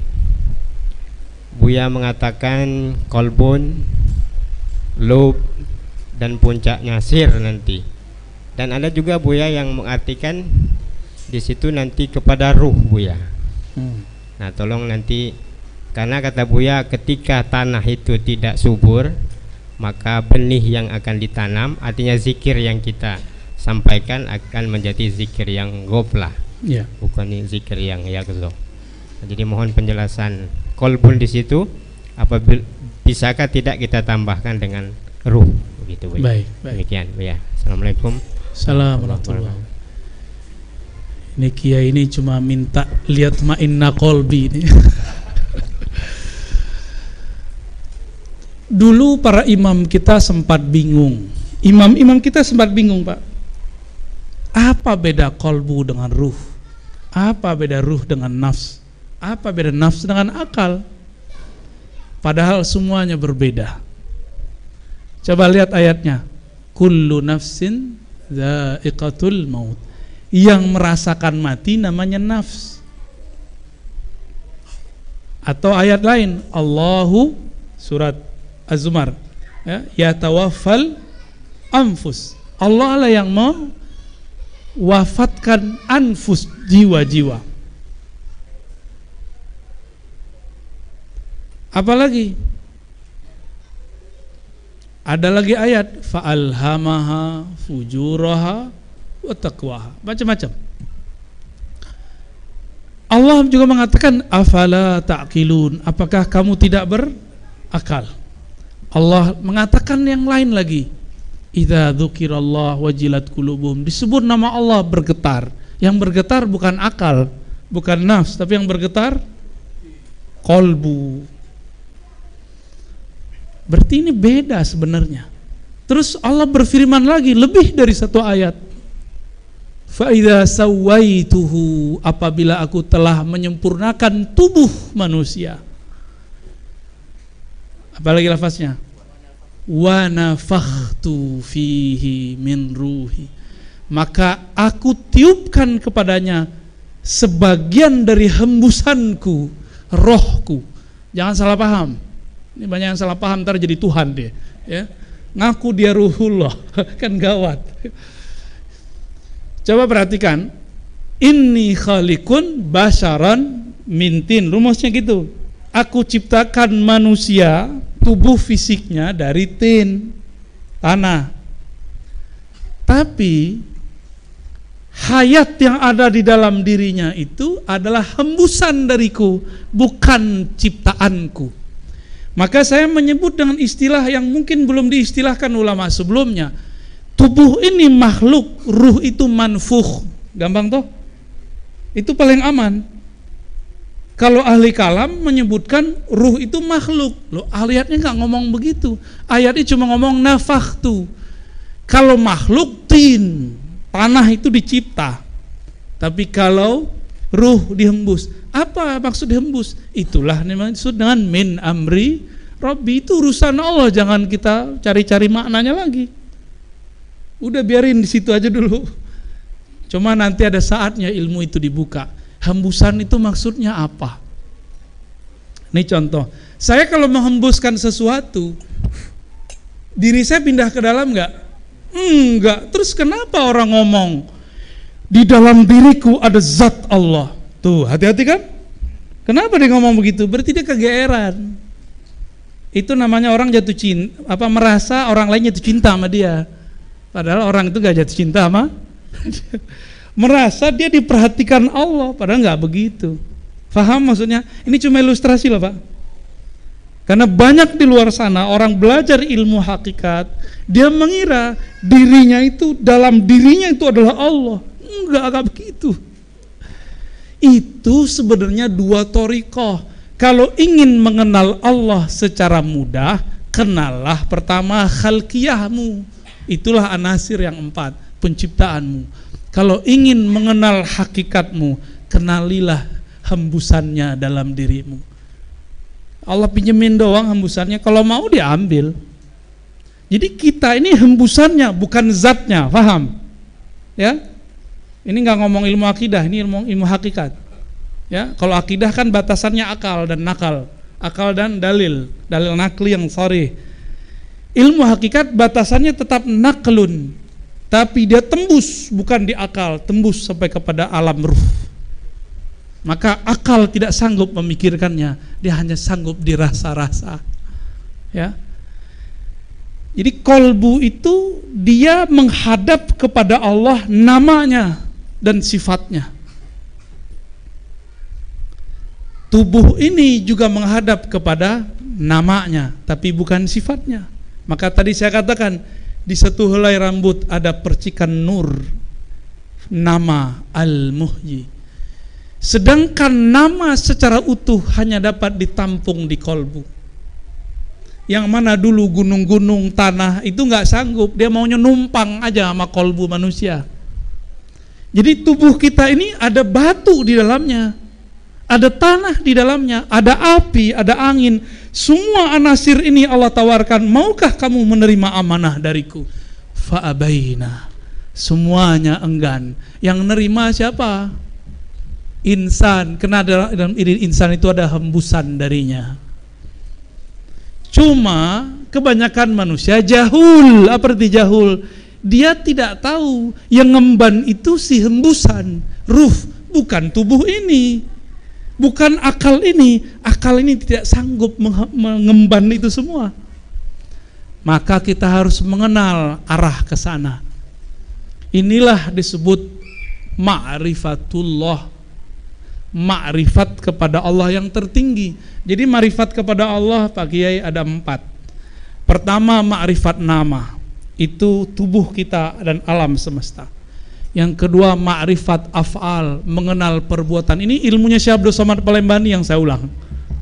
mengatakan kolbun, lub, dan puncaknya sir nanti. Dan ada juga Buya yang mengartikan di situ nanti kepada ruh Buya. Nah, tolong nanti, karena kata Buya ketika tanah itu tidak subur, maka benih yang akan ditanam, artinya zikir yang kita sampaikan akan menjadi zikir yang ghaflah, bukan zikir yang yaghzah. Jadi mohon penjelasan kolbun di situ, apabila bisakah tidak kita tambahkan dengan ruh, begitu Buya. Baik. Demikian Buya. Assalamualaikum. Assalamualaikum. Ini Kiai ini cuma minta lihat ma'inna kolbi ini. Dulu para imam kita sempat bingung. Imam-imam kita sempat bingung, Pak. Apa beda kolbu dengan ruh? Apa beda ruh dengan nafs? Apa beda nafs dengan akal? Padahal semuanya berbeda. Coba lihat ayatnya. Kullu nafsin dha'iqatul maut. Yang merasakan mati namanya nafs. Atau ayat lain, Allahu, surat Az-Zumar, ya tawaffal anfus. Allah lah yang mewafatkan anfus, jiwa-jiwa. Apalagi ada lagi ayat fa'alhamaha fujuraha wa taqwaha, macam-macam. Allah juga mengatakan afala ta'qilun, apakah kamu tidak berakal? Allah mengatakan yang lain lagi, idza dzukirallah wajilat qulubuhum, disebut nama Allah bergetar. Yang bergetar bukan akal, bukan nafs, tapi yang bergetar kolbu. Berarti ini beda sebenarnya. Terus Allah berfirman lagi lebih dari satu ayat, fa idza sawaituhu, apabila aku telah menyempurnakan tubuh manusia. Apalagi lafaznya, wa nafakhtu fihi min ruhi, maka aku tiupkan kepadanya sebagian dari hembusanku, rohku. Jangan salah paham. Ini banyak yang salah paham, ntar jadi Tuhan dia, ya. Ngaku dia ruhullah, kan gawat. Coba perhatikan, inni khaliqun basyaran min tin, rumusnya gitu. Aku ciptakan manusia, tubuh fisiknya dari tin, tanah. Tapi hayat yang ada di dalam dirinya itu adalah hembusan dariku, bukan ciptaanku. Maka saya menyebut dengan istilah yang mungkin belum diistilahkan ulama sebelumnya. Tubuh ini makhluk, ruh itu manfukh. Gampang toh? Itu paling aman. Kalau ahli kalam menyebutkan ruh itu makhluk, loh ayatnya nggak ngomong begitu. Ayatnya cuma ngomong nafakhtu. Kalau makhluk tin, tanah itu dicipta. Tapi kalau ruh dihembus, apa maksud dihembus? Itulah yang dimaksud dengan min amri Rabbi itu urusan Allah, jangan kita cari-cari maknanya lagi. Udah biarin di situ aja dulu. Cuma nanti ada saatnya ilmu itu dibuka. Hembusan itu maksudnya apa? Ini contoh. Saya kalau menghembuskan sesuatu, diri saya pindah ke dalam enggak? Enggak. Terus kenapa orang ngomong di dalam diriku ada zat Allah? Tuh, hati-hati kan? Kenapa dia ngomong begitu? Berarti dia kegeeran. Itu namanya orang jatuh cinta, merasa orang lain jatuh cinta sama dia. Padahal orang itu gak jatuh cinta sama merasa dia diperhatikan Allah, padahal nggak begitu. Faham maksudnya? Ini cuma ilustrasi loh Pak. Karena banyak di luar sana orang belajar ilmu hakikat, dia mengira dirinya itu, dalam dirinya itu adalah Allah. Enggak begitu. Itu sebenarnya dua thariqah. Kalau ingin mengenal Allah secara mudah, kenallah pertama khalqiyahmu. Itulah anasir yang 4, penciptaanmu. Kalau ingin mengenal hakikatmu, kenalilah hembusannya dalam dirimu. Allah pinjemin doang hembusannya, kalau mau diambil. Jadi kita ini hembusannya, bukan zatnya, paham? Ya, ini nggak ngomong ilmu akidah, ini ilmu hakikat. Ya, kalau akidah kan batasannya akal dan nakal, akal dan dalil nakli yang sharih. Ilmu hakikat batasannya tetap naklun, tapi dia tembus bukan di akal, tembus sampai kepada alam ruh. Maka akal tidak sanggup memikirkannya, dia hanya sanggup dirasa-rasa. Ya. Jadi kolbu itu dia menghadap kepada Allah namanya dan sifatnya. Tubuh ini juga menghadap kepada namanya, tapi bukan sifatnya. Maka tadi saya katakan, di satu helai rambut ada percikan nur, nama Al-Muhyi. Sedangkan nama secara utuh hanya dapat ditampung di kolbu. Yang mana dulu gunung-gunung tanah itu nggak sanggup, dia maunya numpang aja sama kolbu manusia. Jadi tubuh kita ini ada batu di dalamnya, ada tanah di dalamnya, ada api, ada angin. Semua anasir ini Allah tawarkan, maukah kamu menerima amanah dariku? Fa'abaina. Semuanya enggan. Yang nerima siapa? Insan. Karena dalam diri insan itu ada hembusan darinya. Cuma kebanyakan manusia jahul. Apa arti jahul? Dia tidak tahu yang ngemban itu si hembusan ruh, bukan tubuh ini. Bukan akal ini tidak sanggup mengemban itu semua. Maka kita harus mengenal arah ke sana. Inilah disebut ma'rifatullah, ma'rifat kepada Allah yang tertinggi. Jadi ma'rifat kepada Allah Pak Kiai ada 4. Pertama ma'rifat nama, itu tubuh kita dan alam semesta. Yang kedua ma'rifat af'al, mengenal perbuatan. Ini ilmunya Syekh Abdul Somad Palembani yang saya ulang.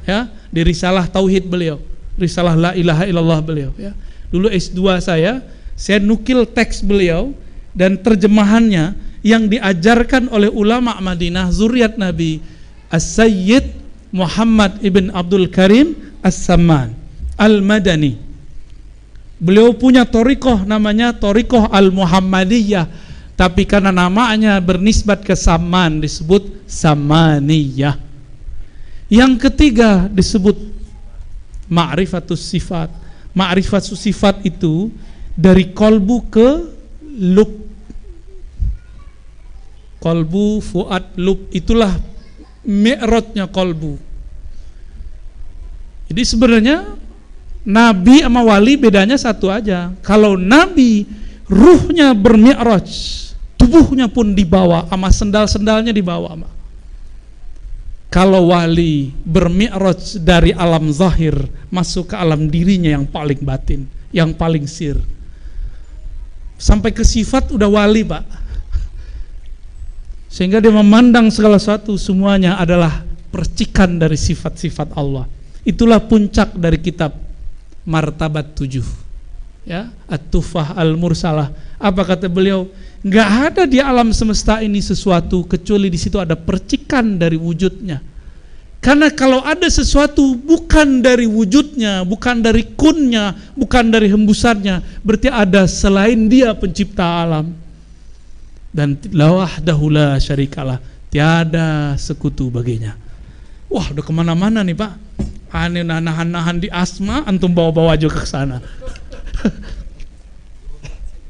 Ya, di risalah tauhid beliau, risalah la ilaha illallah beliau, ya. Dulu S2 saya nukil teks beliau dan terjemahannya yang diajarkan oleh ulama Madinah zuriat Nabi As-Sayyid Muhammad ibn Abdul Karim As-Samman Al-Madani. Beliau punya thariqah namanya thariqah Al-Muhammadiyah. Tapi karena namanya bernisbat ke Saman disebut Samaniyah. Yang ketiga disebut ma'rifatus sifat. Ma'rifatus sifat itu dari kolbu ke lub. Kolbu, fuad, lub, itulah mi'rajnya kolbu. Jadi sebenarnya Nabi sama wali bedanya satu aja. Kalau Nabi ruhnya bermi'raj, tubuhnya pun dibawa, sama sendal-sendalnya dibawa. Kalau wali bermi'raj dari alam zahir masuk ke alam dirinya yang paling batin, yang paling sir. Sampai ke sifat udah wali Pak. Sehingga dia memandang segala sesuatu semuanya adalah percikan dari sifat-sifat Allah. Itulah puncak dari kitab Martabat 7. Ya, At-Tufah Al-Mursalah. Apa kata beliau? Nggak ada di alam semesta ini sesuatu kecuali di situ ada percikan dari wujudnya. Karena kalau ada sesuatu bukan dari wujudnya, bukan dari kunnya, bukan dari hembusannya, berarti ada selain dia pencipta alam. Dan la wahdahu la syarikalah, tiada sekutu baginya. Wah, udah kemana-mana nih Pak. Aneh nahan-nahan di asma, antum bawa-bawa aja ke sana.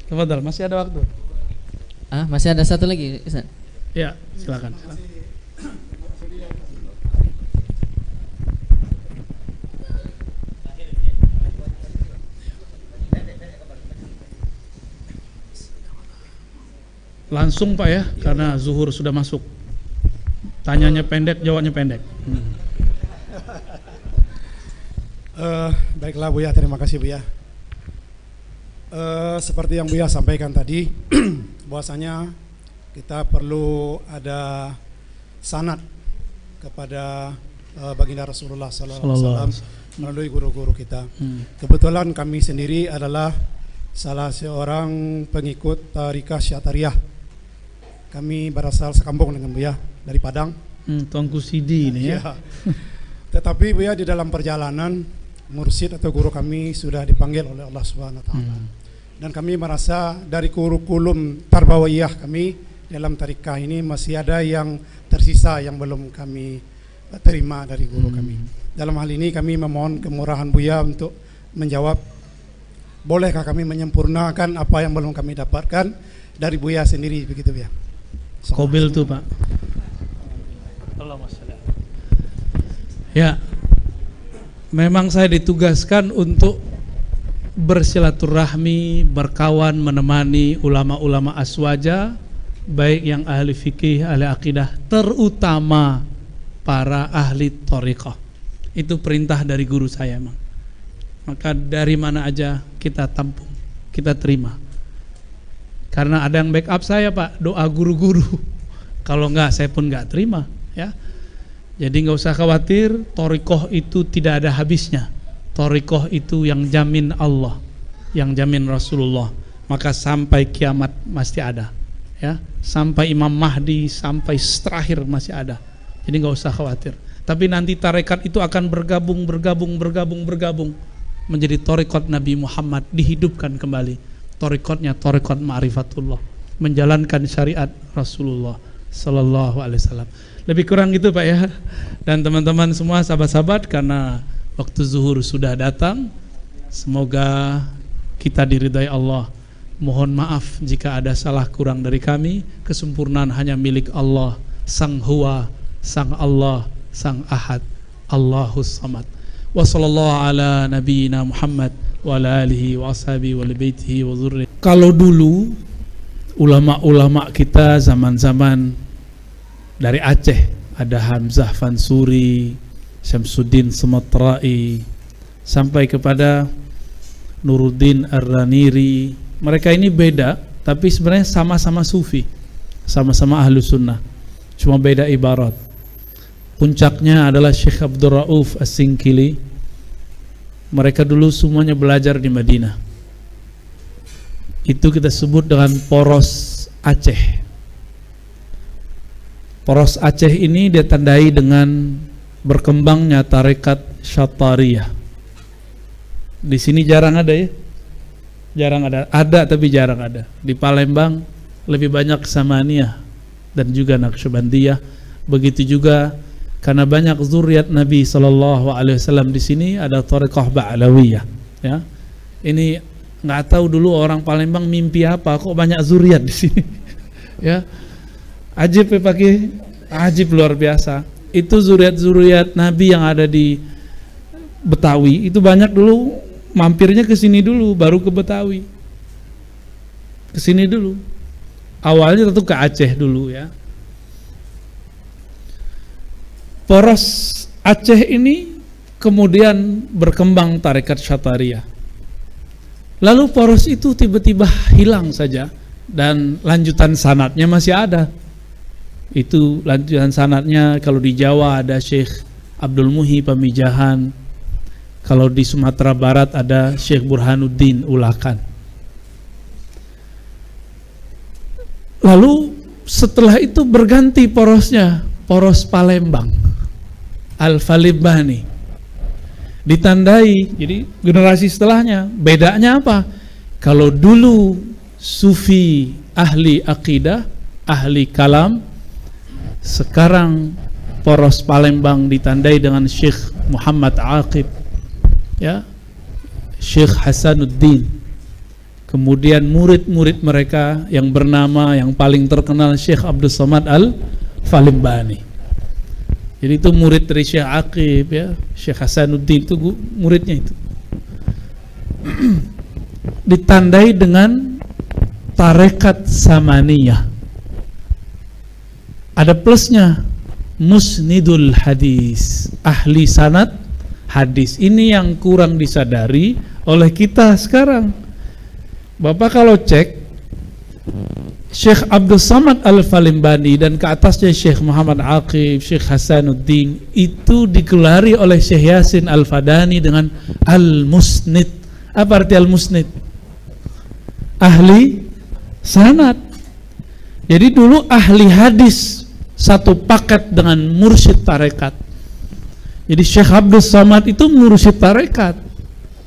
Tafadhal, masih ada waktu. Masih ada satu lagi, Ustaz. Ya, silakan. Langsung Pak ya, karena zuhur sudah masuk. Tanyanya pendek, jawabnya pendek. Baiklah Buya, terima kasih Buya. Seperti yang Buya sampaikan tadi, bahwasanya kita perlu ada sanad kepada baginda Rasulullah SAW melalui guru-guru kita. Kebetulan kami sendiri adalah salah seorang pengikut Tariqah Syatariyah. Kami berasal sekampung dengan Buya, dari Padang. Tuanku Sidi ini ya. Tetapi Buya, di dalam perjalanan mursyid atau guru kami sudah dipanggil oleh Allah Subhanahu wa taala. Dan kami merasa dari kurikulum tarbawiyah kami dalam tariqah ini masih ada yang tersisa yang belum kami terima dari guru kami. Dalam hal ini kami memohon kemurahan Buya untuk menjawab, bolehkah kami menyempurnakan apa yang belum kami dapatkan dari Buya sendiri, begitu Buya. Kobil tuh Pak. Ya, memang saya ditugaskan untuk bersilaturahmi, berkawan, menemani ulama-ulama aswaja, baik yang ahli fikih, ahli akidah, terutama para ahli thariqah. Itu perintah dari guru saya emang. Maka dari mana aja kita tampung, kita terima. Karena ada yang backup saya Pak, doa guru-guru. Kalau enggak, saya pun enggak terima ya. Jadi enggak usah khawatir, thariqah itu tidak ada habisnya. Thariqah itu yang jamin Allah, yang jamin Rasulullah. Maka sampai kiamat masih ada ya. Sampai Imam Mahdi, sampai terakhir masih ada. Jadi enggak usah khawatir. Tapi nanti tarekat itu akan bergabung menjadi thariqat Nabi Muhammad, dihidupkan kembali. Thariqatnya thariqat ma'rifatullah, menjalankan syariat Rasulullah sallallahu alaihi wasallam. Lebih kurang gitu Pak ya. Dan teman-teman semua, sahabat-sahabat, karena waktu zuhur sudah datang, semoga kita diridai Allah. Mohon maaf jika ada salah kurang dari kami. Kesempurnaan hanya milik Allah, Sang Huwa, Sang Allah, Sang Ahad, Allahus Samad. Wa sallallahu ala nabiyyina Muhammad wa ala alihi wa ashabihi wa libaitihi wa dzurriyyah. Kalau dulu ulama-ulama kita zaman-zaman dari Aceh, ada Hamzah Fansuri, Syamsuddin Sumatrai, sampai kepada Nuruddin Ar-Raniri. Mereka ini beda, tapi sebenarnya sama-sama sufi, sama-sama ahlu sunnah, cuma beda ibarat. Puncaknya adalah Syekh Abdul Rauf As-Singkili. Mereka dulu semuanya belajar di Madinah. Itu kita sebut dengan poros Aceh. Poros Aceh ini ditandai dengan berkembangnya tarekat Syatariyah. Di sini jarang ada ya. Jarang ada. Ada tapi jarang ada. Di Palembang lebih banyak Samaniyah dan juga Naqsyabandiyah. Begitu juga karena banyak zuriat Nabi SAW di sini, ada thariqah Ba'lawiyah ya. Ini nggak tahu dulu orang Palembang mimpi apa kok banyak zuriat di sini ya. Ajib ya pakai, ajib luar biasa. Itu zuriat-zuriat Nabi yang ada di Betawi itu banyak dulu mampirnya ke sini dulu, baru ke Betawi. Ke sini dulu. Awalnya tentu ke Aceh dulu ya. Poros Aceh ini kemudian berkembang tarekat Syatariyah. Lalu poros itu tiba-tiba hilang saja, dan lanjutan sanadnya masih ada. Itu lanjutan sanadnya, kalau di Jawa ada Syekh Abdul Muhi Pamijahan, kalau di Sumatera Barat ada Syekh Burhanuddin Ulakan. Lalu setelah itu berganti porosnya, poros Palembang. Al-Falimbani. Ditandai, jadi generasi setelahnya. Bedanya apa? Kalau dulu sufi ahli akidah, ahli kalam, sekarang poros Palembang ditandai dengan Syekh Muhammad Aqib, ya, Syekh Hasanuddin. Kemudian murid-murid mereka yang bernama, yang paling terkenal Syekh Abdul Somad Al-Falimbani. Jadi itu murid dari Syekh Aqib, ya, Syekh Hasanuddin itu muridnya itu. Ditandai dengan tarekat Samaniyah. Ada plusnya, musnidul hadis, ahli sanad hadis. Ini yang kurang disadari oleh kita sekarang. Bapak kalau cek Syekh Abdul Samad Al-Falimbani dan ke atasnya Syekh Muhammad Aqib, Syekh Hasanuddin, itu digelari oleh Syekh Yasin Al-Fadani dengan Al-Musnid. Apa arti Al-Musnid? Ahli sanad. Jadi dulu ahli hadis satu paket dengan mursyid tarekat. Jadi Syekh Abdul Samad itu mursyid tarekat.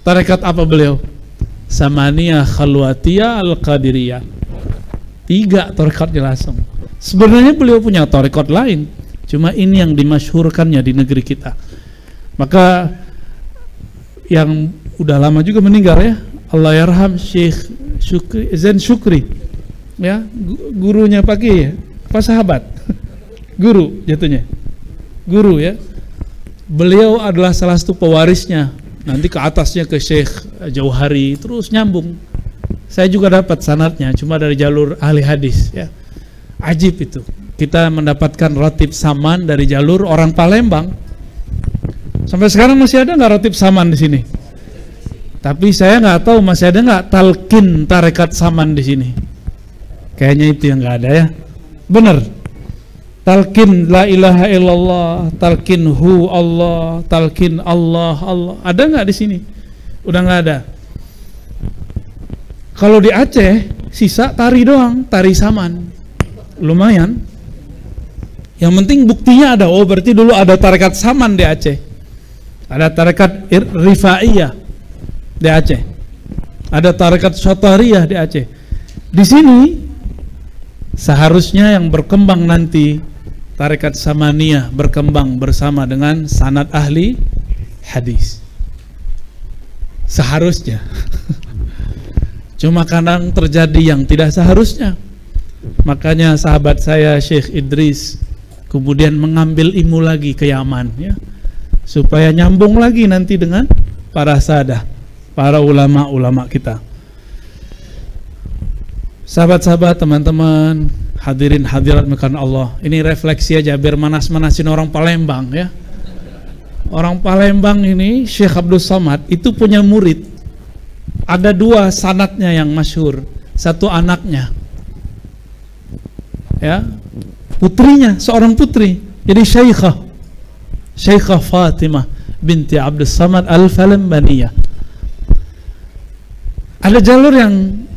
Tarekat apa beliau? Samaniyah, Khalwatiyah, Al-Qadiriyah. 3 tarekatnya langsung. Sebenarnya beliau punya tarekat lain, cuma ini yang dimasyhurkannya di negeri kita. Maka yang udah lama juga meninggal, ya, Allah yarham, Syekh Zain Syukri, ya, gurunya Pak Kiai, ya, apa sahabat? Guru jatuhnya, guru, ya. Beliau adalah salah satu pewarisnya. Nanti ke atasnya ke Syekh Jauhari, terus nyambung. Saya juga dapat sanadnya, cuma dari jalur ahli hadis, ya. Ajib itu. Kita mendapatkan ratib saman dari jalur orang Palembang. Sampai sekarang masih ada nggak ratib saman di sini? Tapi saya nggak tahu masih ada nggak talqin tarekat saman di sini. Kayaknya itu yang nggak ada, ya. Bener. Talqin la ilaha illallah, talqin hu Allah, talqin Allah Allah. Ada nggak di sini? Udah nggak ada. Kalau di Aceh sisa tari doang, tari saman. Lumayan. Yang penting buktinya ada. Oh, berarti dulu ada tarekat saman di Aceh. Ada tarekat Rifaiyah di Aceh. Ada tarekat Syatariyah di Aceh. Di sini seharusnya yang berkembang nanti tarekat Samaniyah berkembang bersama dengan sanad ahli hadis. Seharusnya. Cuma kadang terjadi yang tidak seharusnya. Makanya sahabat saya Syekh Idris kemudian mengambil ilmu lagi ke Yaman, ya, supaya nyambung lagi nanti dengan para sahadah, para ulama-ulama kita. Sahabat-sahabat, teman-teman, hadirin hadirat mekanan Allah, ini refleksi aja biar manas-manasin orang Palembang, ya. Orang Palembang ini Syekh Abdul Samad itu punya murid. Ada 2 sanadnya yang masyhur, 1 anaknya, ya, putrinya, seorang putri. Jadi Syekhah Fatimah binti Abdul Samad Al-Falimbaniyah. Ada jalur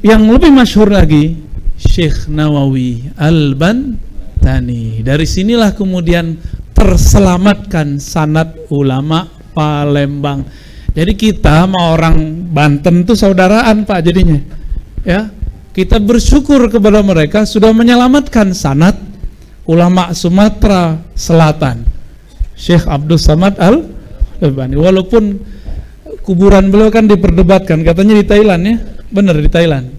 yang lebih masyhur lagi, Syekh Nawawi Al-Bantani. Dari sinilah kemudian terselamatkan sanad ulama Palembang. Jadi kita sama orang Banten itu saudaraan, Pak, jadinya, ya. Kita bersyukur kepada mereka sudah menyelamatkan sanad ulama Sumatera Selatan, Syekh Abdul Samad Al-Albani. Walaupun kuburan beliau kan diperdebatkan, katanya di Thailand, ya. Benar, di Thailand.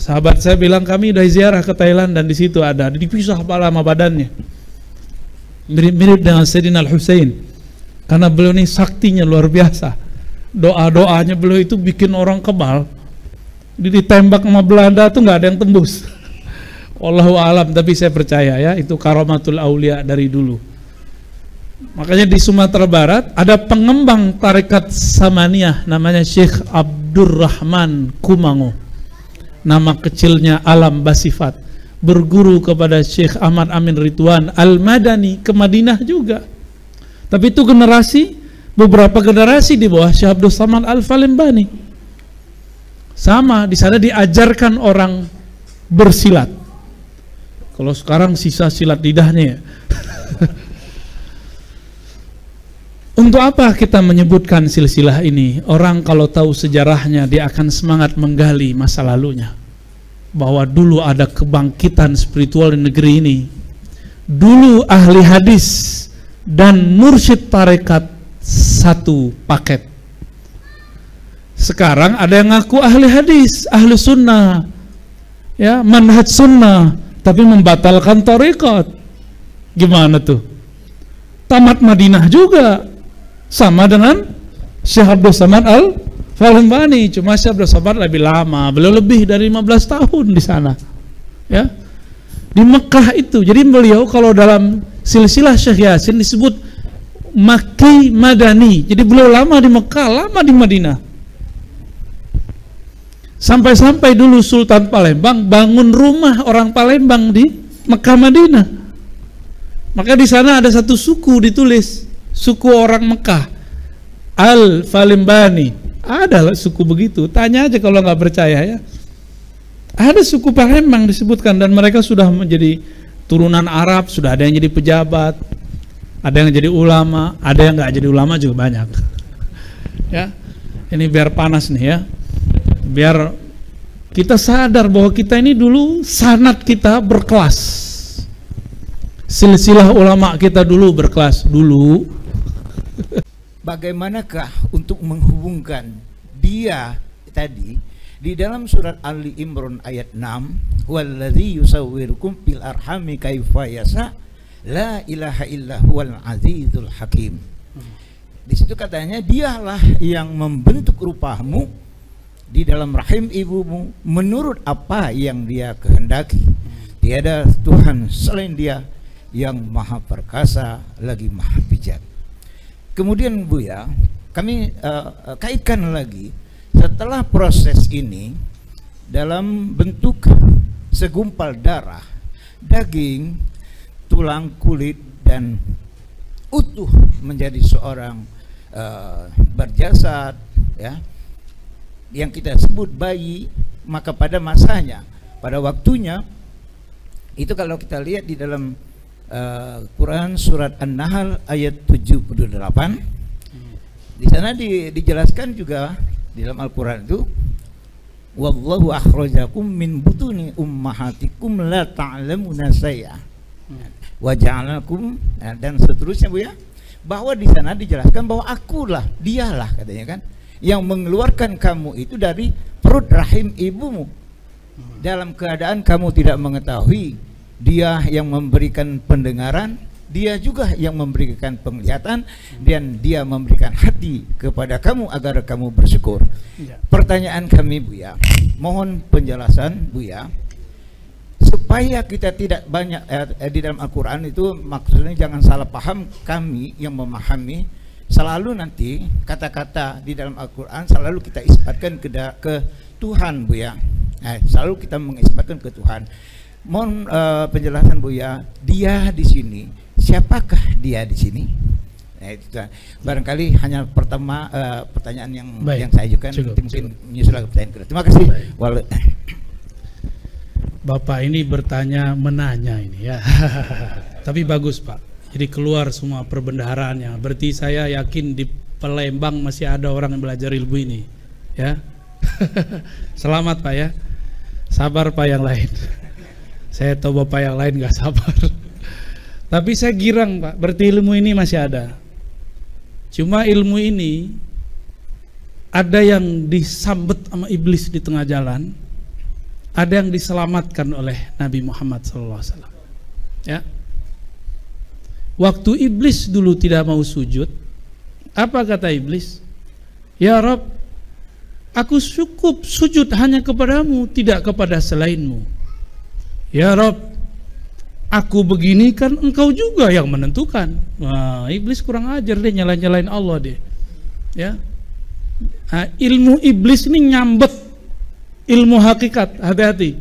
Sahabat saya bilang kami udah ziarah ke Thailand dan di situ ada dipisah kepala sama badannya. Mirip dengan Sayyidina Al-Husain. Karena beliau ini saktinya luar biasa. Doa-doanya beliau itu bikin orang kebal. Ditembak sama Belanda tuh nggak ada yang tembus. Wallahu alam, tapi saya percaya, ya, itu karamatul aulia dari dulu. Makanya di Sumatera Barat ada pengembang tarekat Samaniyah namanya Syekh Abdurrahman Kumango. Nama kecilnya Alam Basifat. Berguru kepada Syekh Ahmad Amin Ridwan Al-Madani ke Madinah juga. Tapi itu beberapa generasi di bawah Syekh Abdul Samad Al-Falimbani. Sama, di sana diajarkan orang bersilat. Kalau sekarang sisa silat lidahnya, ya. Untuk apa kita menyebutkan silsilah ini? Orang kalau tahu sejarahnya dia akan semangat menggali masa lalunya, bahwa dulu ada kebangkitan spiritual di negeri ini. Dulu ahli hadis dan mursyid tarekat satu paket. Sekarang ada yang ngaku ahli hadis, ahli sunnah, ya, manhaj sunnah, tapi membatalkan tarekat. Gimana tuh? Tamat Madinah juga, sama dengan Syekh Abdul Samad Al-Falembani, cuma Syekh Abdul Samad lebih lama, beliau lebih dari 15 tahun di sana, ya, di Mekah itu. Jadi beliau kalau dalam silsilah Syekh Yasin disebut Makki Madani, jadi beliau lama di Mekah, lama di Madinah. Sampai-sampai dulu Sultan Palembang bangun rumah orang Palembang di Mekah Madinah. Maka di sana ada satu suku ditulis, suku orang Mekah, Al-Falembani. Ada suku begitu, tanya aja kalau nggak percaya, ya. Ada suku Palembang disebutkan, dan mereka sudah menjadi turunan Arab, sudah ada yang jadi pejabat, ada yang jadi ulama, ada yang nggak jadi ulama juga banyak. Ya, ini biar panas nih, ya, biar kita sadar bahwa kita ini dulu sanad kita berkelas. Silsilah ulama kita dulu berkelas dulu. Bagaimanakah untuk menghubungkan dia tadi di dalam surat Ali Imran ayat 6, wallazi yusawwirukum fil arhami kaifa yasha la ilaha illa huwal azizul hakim. Di situ katanya dialah yang membentuk rupamu di dalam rahim ibumu menurut apa yang dia kehendaki. Tiada Tuhan selain dia yang maha perkasa lagi maha bijak. Kemudian Buya, kami kaitkan lagi, setelah proses ini dalam bentuk segumpal darah, daging, tulang, kulit, dan utuh menjadi seorang berjasad, ya, yang kita sebut bayi, maka pada masanya, pada waktunya itu kalau kita lihat di dalam Quran surat An-Nahl ayat 78, di sana dijelaskan juga di dalam Al-Quran itu, wallahu akhrajakum min butuni ummahatikum la ta'lamuna syai'a wa ja'alakum, dan seterusnya, Bu, ya, bahwa di sana dijelaskan bahwa akulah, dialah katanya kan yang mengeluarkan kamu itu dari perut rahim ibumu dalam keadaan kamu tidak mengetahui. Dia yang memberikan pendengaran, dia juga yang memberikan penglihatan, dan dia memberikan hati kepada kamu agar kamu bersyukur. Ya. Pertanyaan kami, Buya, mohon penjelasan, Buya, supaya kita tidak banyak di dalam Al-Quran itu, maksudnya jangan salah paham kami yang memahami, selalu nanti kata-kata di dalam Al-Quran selalu kita isbatkan ke Tuhan, Buya. Selalu kita mengisbatkan ke Tuhan. Mohon penjelasan, Buya, dia di sini, siapakah dia di sini? Nah, itu barangkali hanya pertanyaan yang saya ajukan, mungkin menyusul pertanyaan kedua. Terima kasih. Bapak ini bertanya menanya ini, ya. Tapi bagus, Pak. Jadi keluar semua perbendaharaannya. Berarti saya yakin di Palembang masih ada orang yang belajar ilmu ini, ya. Selamat, Pak, ya. Sabar, Pak, yang lain. Saya tahu Bapak yang lain gak sabar. Tapi saya girang, Pak, berarti ilmu ini masih ada. Cuma ilmu ini ada yang disambet sama iblis di tengah jalan, ada yang diselamatkan oleh Nabi Muhammad SAW. Ya. Waktu iblis dulu tidak mau sujud, apa kata iblis? Ya Rabb, aku cukup sujud hanya kepadamu, tidak kepada selainmu. Ya Rabb, aku begini kan engkau juga yang menentukan. Wah, iblis kurang ajar deh, nyalain Allah deh. Ya. Nah, ilmu iblis ini nyambet ilmu hakikat, hati-hati.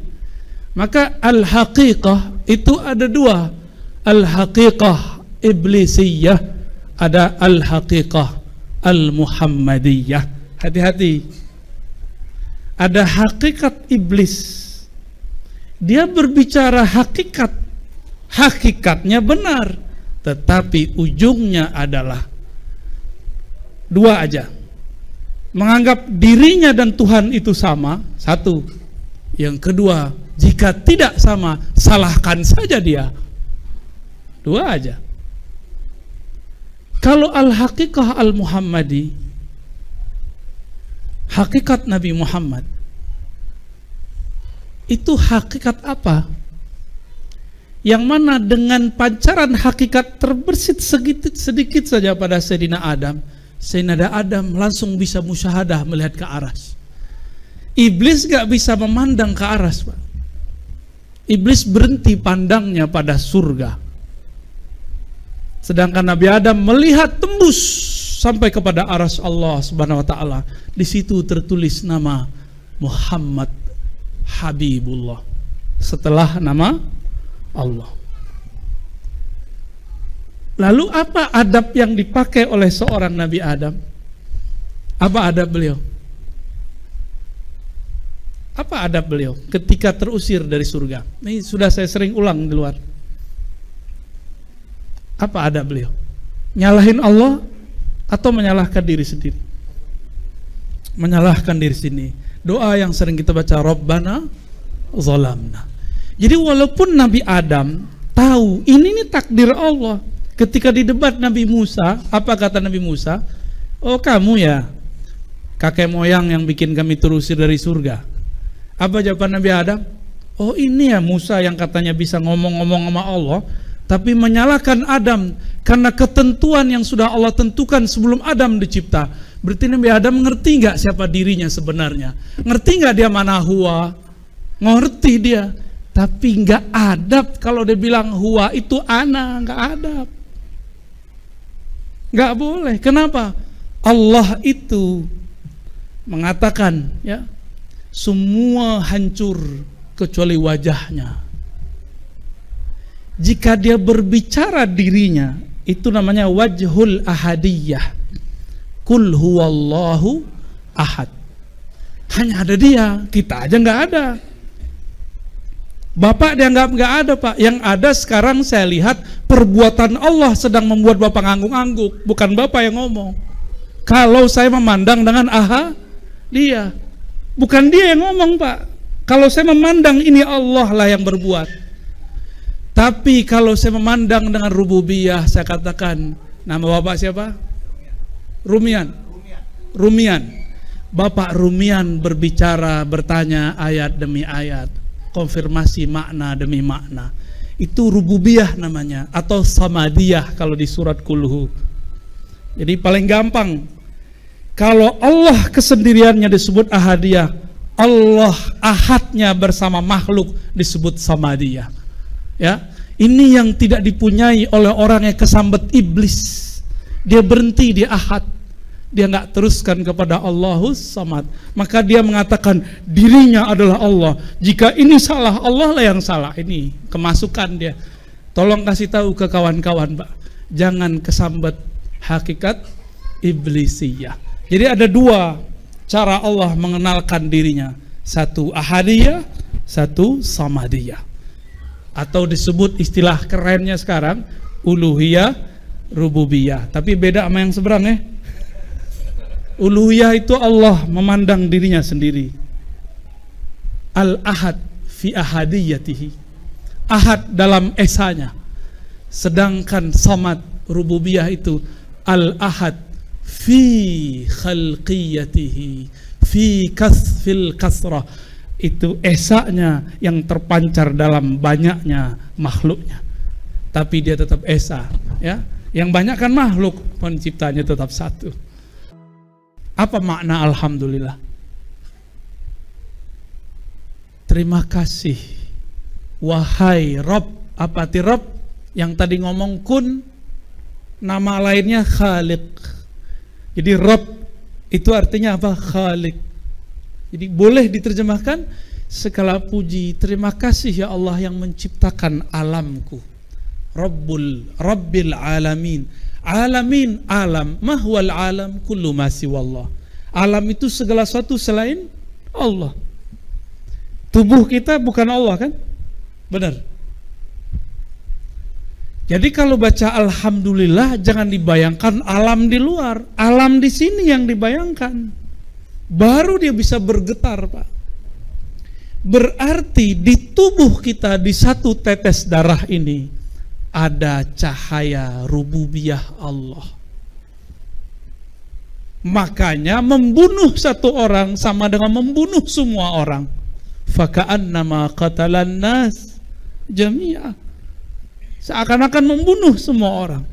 Maka al-haqiqah itu ada dua, al-haqiqah iblisiyah, ada al-haqiqah al-muhammadiyah. Hati-hati. Ada hakikat iblis. Dia berbicara hakikat, hakikatnya benar, tetapi ujungnya adalah Dua aja. Menganggap dirinya dan Tuhan itu sama, satu. Yang kedua, jika tidak sama, salahkan saja dia. Dua aja. Kalau al-haqiqah al-Muhammadi, hakikat Nabi Muhammad, itu hakikat apa? Yang mana dengan pancaran hakikat terbersit sedikit saja pada Sayyidina Adam, Sayyidina Adam langsung bisa musyahadah melihat ke aras. Iblis gak bisa memandang ke aras, Pak. Iblis berhenti pandangnya pada surga. Sedangkan Nabi Adam melihat tembus sampai kepada aras Allah Subhanahu wa taala. Di situ tertulis nama Muhammad Habibullah setelah nama Allah. Lalu apa adab yang dipakai oleh seorang Nabi Adam? Apa adab beliau? Apa adab beliau ketika terusir dari surga? Ini sudah saya sering ulang di luar. Apa adab beliau? Nyalahin Allah atau menyalahkan diri sendiri? Menyalahkan diri sendiri. Doa yang sering kita baca, Rabbana zalamna. Jadi walaupun Nabi Adam tahu ini takdir Allah. Ketika di debat Nabi Musa, apa kata Nabi Musa? Oh, kamu ya kakek moyang yang bikin kami terusir dari surga. Apa jawaban Nabi Adam? Oh, ini ya Musa yang katanya bisa ngomong-ngomong sama Allah, tapi menyalahkan Adam karena ketentuan yang sudah Allah tentukan sebelum Adam dicipta. Berarti Nabi Adam ngerti nggak siapa dirinya sebenarnya? Ngerti nggak dia mana huwa? Ngerti dia, tapi nggak adab. Kalau dia bilang huwa itu ana, nggak adab. Nggak boleh. Kenapa? Allah itu mengatakan, ya, semua hancur kecuali wajahnya. Jika dia berbicara dirinya, itu namanya wajhul ahadiyah. Kul huwallahu ahad. Hanya ada dia, kita aja nggak ada. Bapak dianggap nggak ada, Pak. Yang ada sekarang saya lihat perbuatan Allah sedang membuat Bapak ngangguk-ngangguk, bukan Bapak yang ngomong. Kalau saya memandang dengan dia, bukan dia yang ngomong, Pak. Kalau saya memandang ini Allah lah yang berbuat. Tapi kalau saya memandang dengan rububiyah, saya katakan, nama Bapak siapa? Rumian. Bapak Rumian berbicara, bertanya ayat demi ayat, konfirmasi makna demi makna. Itu rububiyah namanya, atau samadiyah kalau di surat Kulhu. Jadi paling gampang, kalau Allah kesendiriannya disebut ahadiyah, Allah ahadnya bersama makhluk disebut samadiyah. Ya, ini yang tidak dipunyai oleh orang yang kesambet iblis. Dia berhenti di ahad, dia nggak teruskan kepada Allahus Samad. Maka dia mengatakan dirinya adalah Allah. Jika ini salah, Allah lah yang salah. Ini kemasukan dia. Tolong kasih tahu ke kawan-kawan, Pak, jangan kesambet hakikat iblisiyah. Jadi ada dua cara Allah mengenalkan dirinya, satu ahadiyah, satu samadiyah, atau disebut istilah kerennya sekarang uluhiyah, rububiyah. Tapi beda sama yang seberang ya. Uluhiyah itu Allah memandang dirinya sendiri. Al-ahad fi ahadiyatihi, ahad dalam esanya. Sedangkan samad rububiyah itu al-ahad fi khalqiyatihi, fi kasfil kasrah, itu esanya yang terpancar dalam banyaknya makhluknya. Tapi dia tetap esa, ya. Yang banyak kan makhluk, penciptanya tetap satu. Apa makna alhamdulillah? Terima kasih wahai Rabb. Apa arti Rabb? Yang tadi ngomong kun, nama lainnya Khaliq. Jadi Rabb itu artinya apa? Khaliq. Jadi boleh diterjemahkan segala puji, terima kasih ya Allah yang menciptakan alamku. Rabbil alamin. Alamin, alam, mahwal alam kullu ma siwallah. Alam itu segala sesuatu selain Allah. Tubuh kita bukan Allah kan? Benar. Jadi kalau baca alhamdulillah jangan dibayangkan alam di luar, alam di sini yang dibayangkan. Baru dia bisa bergetar, Pak. Berarti di tubuh kita, di satu tetes darah ini ada cahaya rububiyah Allah. Makanya membunuh satu orang sama dengan membunuh semua orang. Faka'annama qatalan nas jami'a. Seakan-akan membunuh semua orang.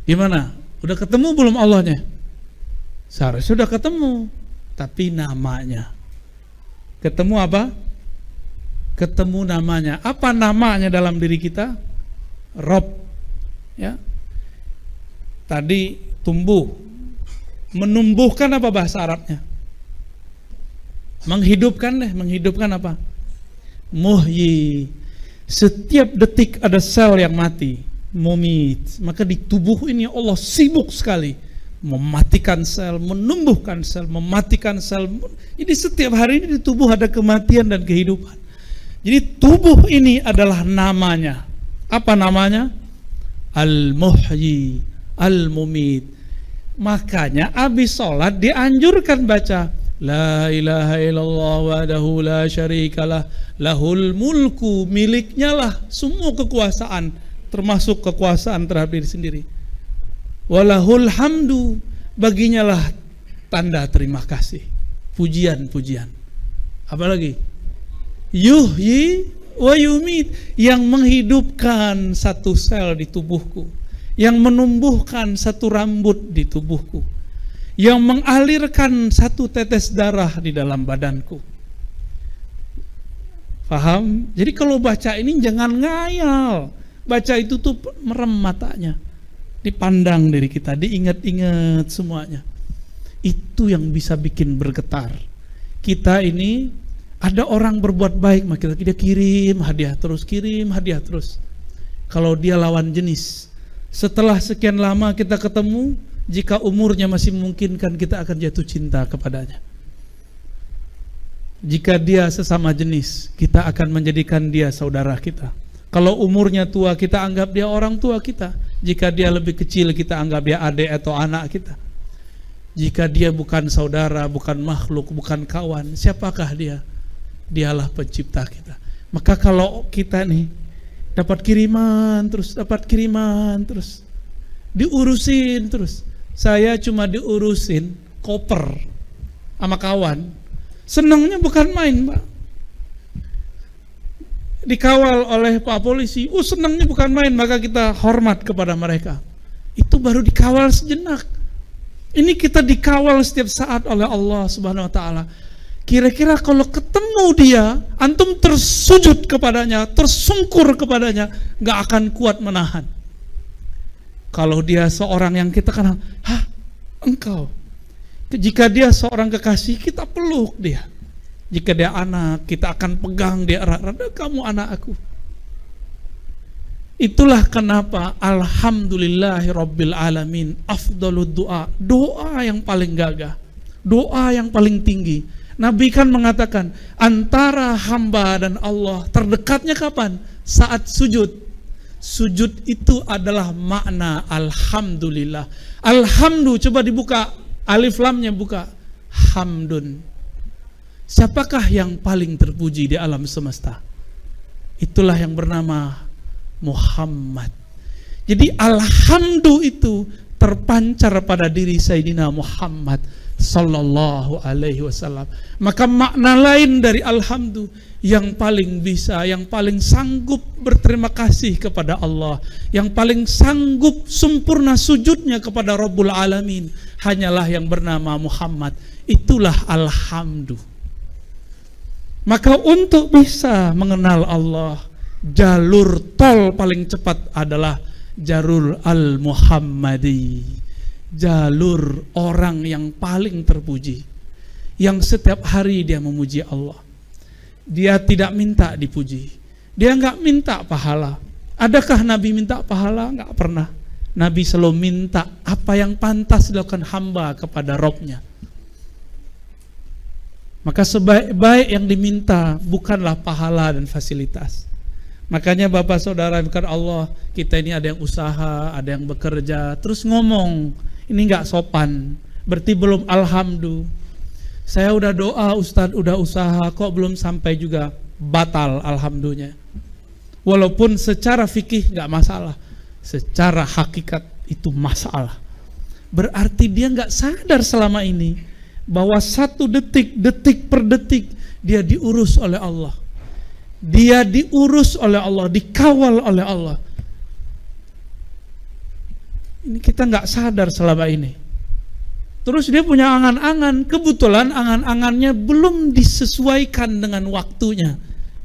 Gimana? Udah ketemu belum Allahnya? Seharusnya sudah ketemu. Tapi namanya. Ketemu apa? Ketemu namanya. Apa namanya dalam diri kita? Rob. Ya. Tadi tumbuh. Menumbuhkan apa bahasa Arabnya? Menghidupkan deh. Menghidupkan apa? Muhyi. Setiap detik ada sel yang mati. Mumit. Maka di tubuh ini Allah sibuk sekali mematikan sel, menumbuhkan sel, mematikan sel. Jadi setiap hari ini di tubuh ada kematian dan kehidupan. Jadi tubuh ini adalah namanya. Apa namanya? Al-Muhyi, Al-Mumit. Makanya abis sholat dianjurkan baca La ilaha illallah wahdahu la syarikalah lahul mulku, miliknya lah semua kekuasaan, termasuk kekuasaan terhadap diri sendiri. Walahul hamdu, baginya lah tanda terima kasih, pujian-pujian. Apalagi yuhyi wa yumit, yang menghidupkan satu sel di tubuhku, yang menumbuhkan satu rambut di tubuhku, yang mengalirkan satu tetes darah di dalam badanku. Paham? Jadi kalau baca ini jangan ngayal. Baca itu tuh merem matanya, dipandang diri kita, diingat-ingat semuanya. Itu yang bisa bikin bergetar. Kita ini ada orang berbuat baik, maka kita kirim hadiah terus, kirim hadiah terus. Kalau dia lawan jenis, setelah sekian lama kita ketemu, jika umurnya masih memungkinkan, kita akan jatuh cinta kepadanya. Jika dia sesama jenis, kita akan menjadikan dia saudara kita. Kalau umurnya tua, kita anggap dia orang tua kita. Jika dia lebih kecil, kita anggap dia adik atau anak kita. Jika dia bukan saudara, bukan makhluk, bukan kawan, siapakah dia? Dialah pencipta kita. Maka kalau kita nih dapat kiriman terus, diurusin terus. Saya cuma diurusin koper sama kawan, senangnya bukan main, Pak. Dikawal oleh Pak Polisi, senangnya bukan main, maka kita hormat kepada mereka. Itu baru dikawal sejenak. Ini kita dikawal setiap saat oleh Allah Subhanahu wa taala. Kira-kira kalau ketemu dia, antum tersujud kepadanya, tersungkur kepadanya, gak akan kuat menahan. Kalau dia seorang yang kita kenal, engkau. Jika dia seorang kekasih, kita peluk dia. Jika dia anak, kita akan pegang dia erat-erat, kamu anak aku. Itulah kenapa alhamdulillahirabbil alamin, afdhalud du'a, doa yang paling gagah, doa yang paling tinggi. Nabi kan mengatakan, antara hamba dan Allah terdekatnya kapan? Saat sujud. Sujud itu adalah makna alhamdulillah. Alhamdu, coba dibuka, alif lamnya buka, hamdun. Siapakah yang paling terpuji di alam semesta? Itulah yang bernama Muhammad. Jadi alhamdu itu terpancar pada diri Sayyidina Muhammad sallallahu alaihi wasallam. Maka makna lain dari alhamdu, yang paling bisa, yang paling sanggup berterima kasih kepada Allah, yang paling sanggup sempurna sujudnya kepada Rabbul Alamin, hanyalah yang bernama Muhammad. Itulah alhamdu. Maka untuk bisa mengenal Allah, jalur tol paling cepat adalah jalur al-Muhammadi, jalur orang yang paling terpuji, yang setiap hari dia memuji Allah. Dia tidak minta dipuji, dia nggak minta pahala. Adakah Nabi minta pahala? Nggak pernah. Nabi selalu minta apa yang pantas dilakukan hamba kepada Robnya. Maka sebaik-baik yang diminta bukanlah pahala dan fasilitas. Makanya Bapak Saudara bukan Allah, kita ini ada yang usaha, ada yang bekerja, terus ngomong, ini nggak sopan, berarti belum alhamdulillah. Saya udah doa Ustadz, udah usaha, kok belum sampai juga, batal alhamdulillah. Walaupun secara fikih nggak masalah, secara hakikat itu masalah. Berarti dia nggak sadar selama ini bahwa satu detik, detik per detik dia diurus oleh Allah. Dia diurus oleh Allah, dikawal oleh Allah. Ini kita nggak sadar selama ini. Terus dia punya angan-angan, kebetulan angan-angannya belum disesuaikan dengan waktunya.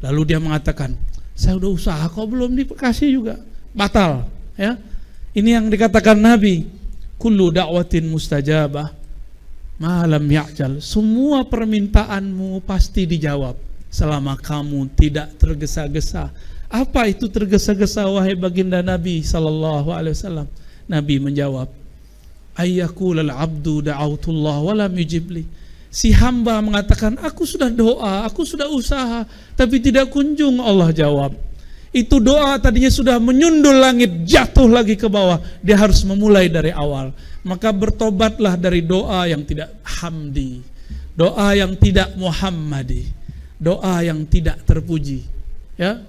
Lalu dia mengatakan, saya udah usaha kok belum dikasih juga, batal. Ya, ini yang dikatakan Nabi, kullu da'watin mustajabah malam ya'jal. Semua permintaanmu pasti dijawab selama kamu tidak tergesa-gesa. Apa itu tergesa-gesa wahai baginda Nabi sallallahu alaihi wasallam? Nabi menjawab, ayyaqulal abdu da'autullah wa lam yujibli. Si hamba mengatakan, aku sudah doa, aku sudah usaha, tapi tidak kunjung Allah jawab. Itu doa tadinya sudah menyundul langit, jatuh lagi ke bawah. Dia harus memulai dari awal. Maka bertobatlah dari doa yang tidak hamdi, doa yang tidak muhammadi, doa yang tidak terpuji. Ya,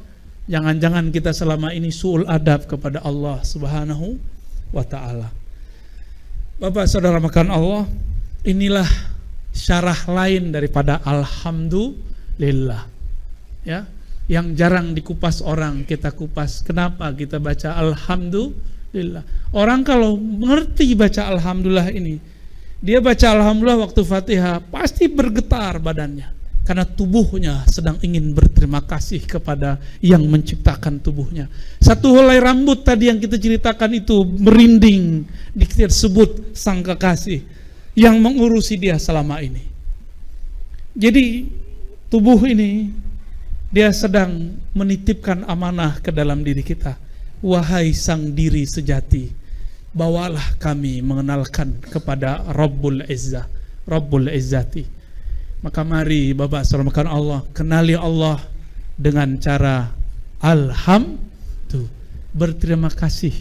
jangan-jangan kita selama ini su'ul adab kepada Allah Subhanahu wa ta'ala. Bapak Saudara makan Allah, inilah syarah lain daripada alhamdulillah. Ya, yang jarang dikupas orang, kita kupas. Kenapa kita baca alhamdulillah? Orang kalau mengerti baca alhamdulillah ini, dia baca alhamdulillah waktu Fatihah pasti bergetar badannya, karena tubuhnya sedang ingin berterima kasih kepada yang menciptakan tubuhnya. Satu helai rambut tadi yang kita ceritakan itu merinding, disebut sang kekasih yang mengurusi dia selama ini. Jadi tubuh ini dia sedang menitipkan amanah ke dalam diri kita. Wahai sang diri sejati, bawalah kami mengenalkan kepada Rabbul Izzah, Rabbul Izzati. Maka mari Bapak Saudara Allah, kenali Allah dengan cara alhamdulillah, berterima kasih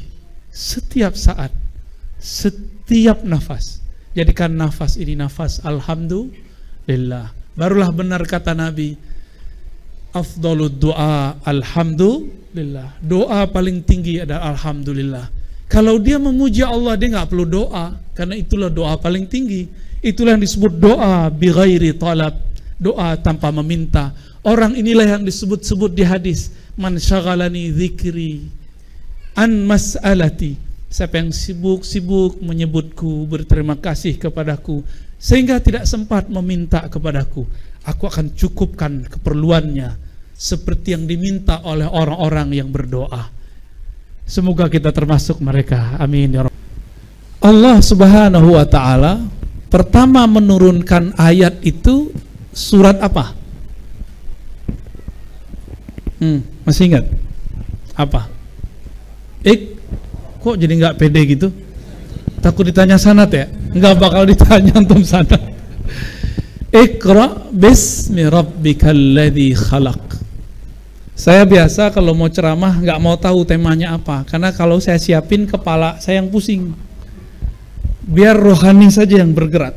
setiap saat, setiap nafas. Jadikan nafas ini nafas alhamdulillah. Barulah benar kata Nabi, afdalud doa alhamdulillah. Doa paling tinggi adalah alhamdulillah. Kalau dia memuji Allah, dia nggak perlu doa, karena itulah doa paling tinggi. Itulah yang disebut doa bi ghairi talab, doa tanpa meminta. Orang inilah yang disebut-sebut di hadis, man syaghalani dzikri an mas'alati. Siapa yang sibuk-sibuk menyebutku, berterima kasih kepadaku, sehingga tidak sempat meminta kepadaku, aku akan cukupkan keperluannya seperti yang diminta oleh orang-orang yang berdoa. Semoga kita termasuk mereka. Amin ya Rabb. Allah Subhanahu wa ta'ala pertama menurunkan ayat itu surat apa? Masih ingat? Apa? Kok jadi nggak pede gitu? Takut ditanya sanad ya? Nggak bakal ditanya antum sanad. Iqra bismi rabbikal ladzi khalaq. Saya biasa kalau mau ceramah nggak mau tahu temanya apa, karena kalau saya siapin kepala saya yang pusing. Biar rohani saja yang bergerak.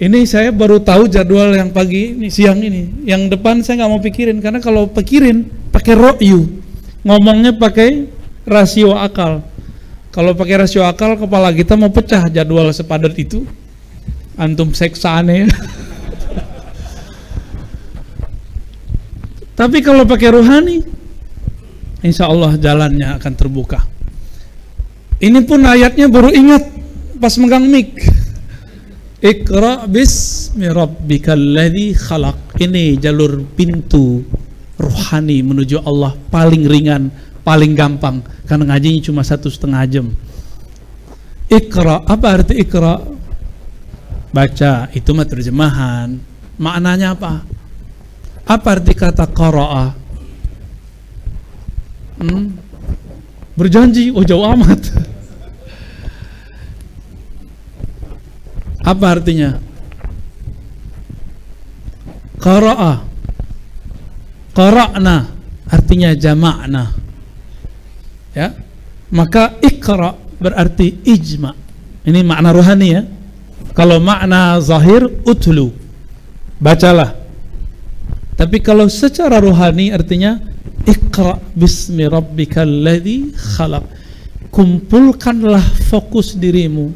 Ini saya baru tahu jadwal yang pagi ini, siang ini. Yang depan saya nggak mau pikirin, karena kalau pikirin pakai ro'yu, ngomongnya pakai rasio akal. Kalau pakai rasio akal, kepala kita mau pecah jadwal sepadat itu. Antum seksa aneh. Tapi kalau pakai rohani, insya Allah jalannya akan terbuka. Ini pun ayatnya baru ingat pas megang mic. Iqra bismi rabbikal ladzi khalaq. Ini jalur pintu rohani menuju Allah paling ringan, paling gampang, karena ngajinya cuma 1,5 jam. Iqra, apa arti iqra? Baca, itu mah terjemahan. Maknanya apa? Apa arti kata qara'a? Berjanji, oh jauh amat. Apa artinya? Qara'a. qara'na artinya jama'na. Ya. Maka iqra berarti ijma'. Ini makna rohani ya. Kalau makna zahir utlu, bacalah. Tapi kalau secara rohani artinya iqra bismi rabbikal ladzi khalaq. Kumpulkanlah fokus dirimu,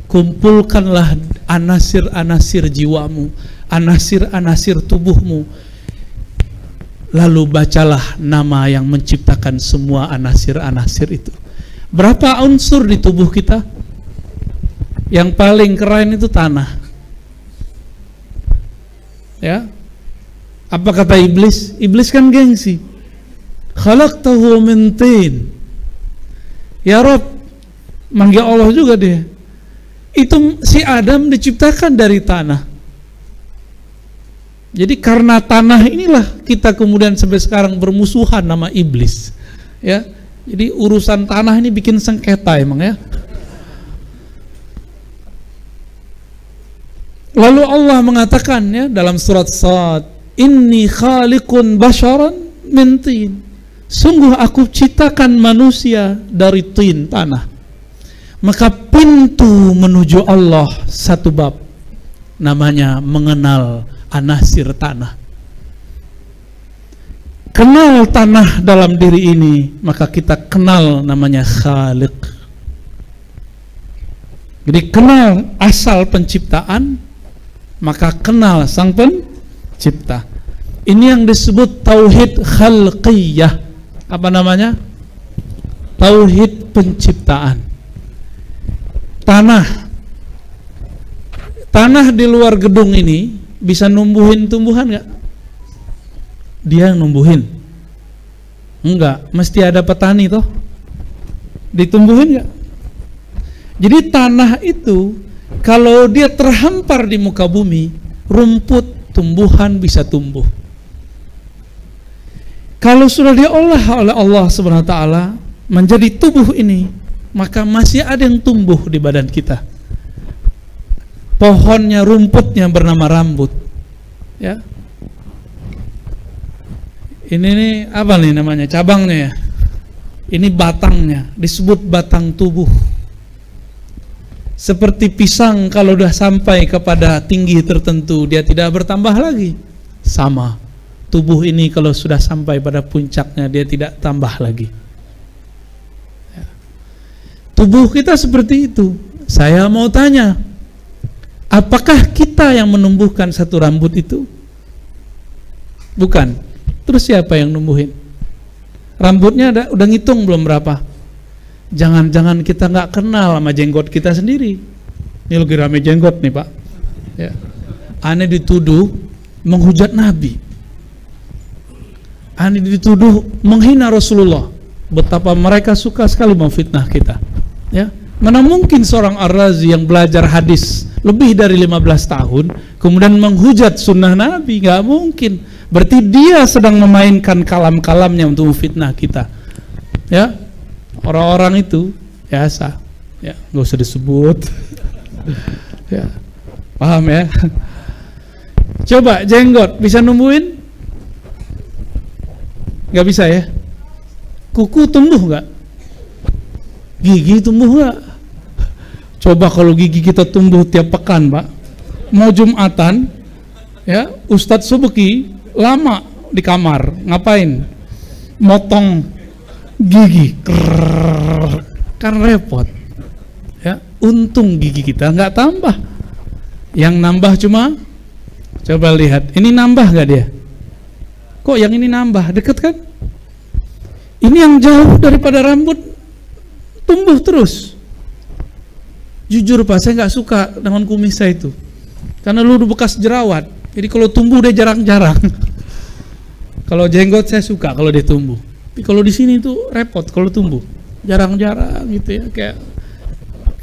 kumpulkanlah anasir-anasir jiwamu, anasir-anasir tubuhmu, lalu bacalah nama yang menciptakan semua anasir-anasir itu. Berapa unsur di tubuh kita? Yang paling keren itu tanah. Ya. Apa kata iblis? Iblis kan gengsi. Khalaqtahu min tin. Ya Rabb, manggil Allah juga dia. Itu si Adam diciptakan dari tanah. Jadi karena tanah inilah kita kemudian sampai sekarang bermusuhan nama iblis. Ya. Jadi urusan tanah ini bikin sengketa emang ya. Lalu Allah mengatakan ya dalam surat Sad, inni khaliqun basharan min tin. Sungguh aku ciptakan manusia dari tin, tanah. Maka pintu menuju Allah satu bab, namanya mengenal anasir tanah. Kenal tanah dalam diri ini, maka kita kenal namanya Khaliq. Jadi kenal asal penciptaan, maka kenal sang pencipta. Ini yang disebut tauhid khalqiyah. Apa namanya? Tauhid penciptaan. Tanah di luar gedung ini bisa numbuhin tumbuhan nggak? Dia yang numbuhin? Enggak, mesti ada petani toh. Ditumbuhin nggak? Jadi tanah itu kalau dia terhampar di muka bumi, rumput, tumbuhan bisa tumbuh. Kalau sudah diolah oleh Allah Subhanahu wa taala menjadi tubuh ini, maka masih ada yang tumbuh di badan kita. Pohonnya, rumputnya bernama rambut. Ya. Ini nih apa nih namanya? Cabangnya ya. Ini batangnya, disebut batang tubuh. Seperti pisang kalau sudah sampai kepada tinggi tertentu, dia tidak bertambah lagi. Sama. Tubuh ini kalau sudah sampai pada puncaknya, dia tidak tambah lagi. Ya. Tubuh kita seperti itu. Saya mau tanya, apakah kita yang menumbuhkan satu rambut itu? Bukan. Terus siapa yang numbuhin? Rambutnya udah ngitung belum berapa? Jangan-jangan kita nggak kenal sama jenggot kita sendiri. Ini lagi rame jenggot nih Pak. Ya. Aneh dituduh menghujat Nabi. Aneh dituduh menghina Rasulullah. Betapa mereka suka sekali memfitnah kita. Ya. Mana mungkin seorang Ar-Razi yang belajar hadis lebih dari 15 tahun kemudian menghujat sunnah Nabi? Nggak mungkin. Berarti dia sedang memainkan kalam-kalamnya untuk memfitnah kita. Ya. Orang-orang itu biasa. Ya, nggak usah disebut. Ya. Paham ya? Coba jenggot bisa numbuhin? Nggak bisa ya? Kuku tumbuh nggak? Gigi tumbuh nggak? Coba kalau gigi kita tumbuh tiap pekan Pak, mau Jumatan ya, Ustadz Subeki lama di kamar ngapain? Motong gigi. Kan repot ya. Untung gigi kita nggak tambah, yang nambah cuma, coba lihat ini nambah nggak dia? Kok yang ini nambah? Deket kan? Ini yang jauh daripada rambut tumbuh terus. Jujur Pak, saya nggak suka dengan kumis saya itu, karena lu bekas jerawat. Jadi kalau tumbuh dia jarang-jarang. Kalau jenggot saya suka kalau dia tumbuh. Tapi kalau di sini tuh repot kalau tumbuh, jarang-jarang gitu ya,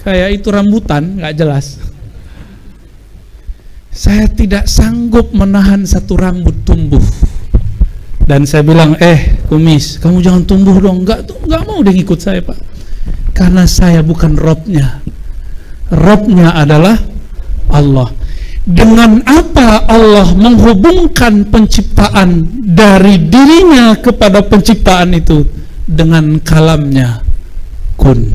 kayak itu rambutan nggak jelas. Saya tidak sanggup menahan satu rambut tumbuh. Dan saya bilang, kumis, kamu jangan tumbuh dong. Nggak mau dia ngikut saya Pak. Karena saya bukan Robnya. Robnya adalah Allah. Dengan apa Allah menghubungkan penciptaan dari dirinya kepada penciptaan itu? Dengan kalamnya kun.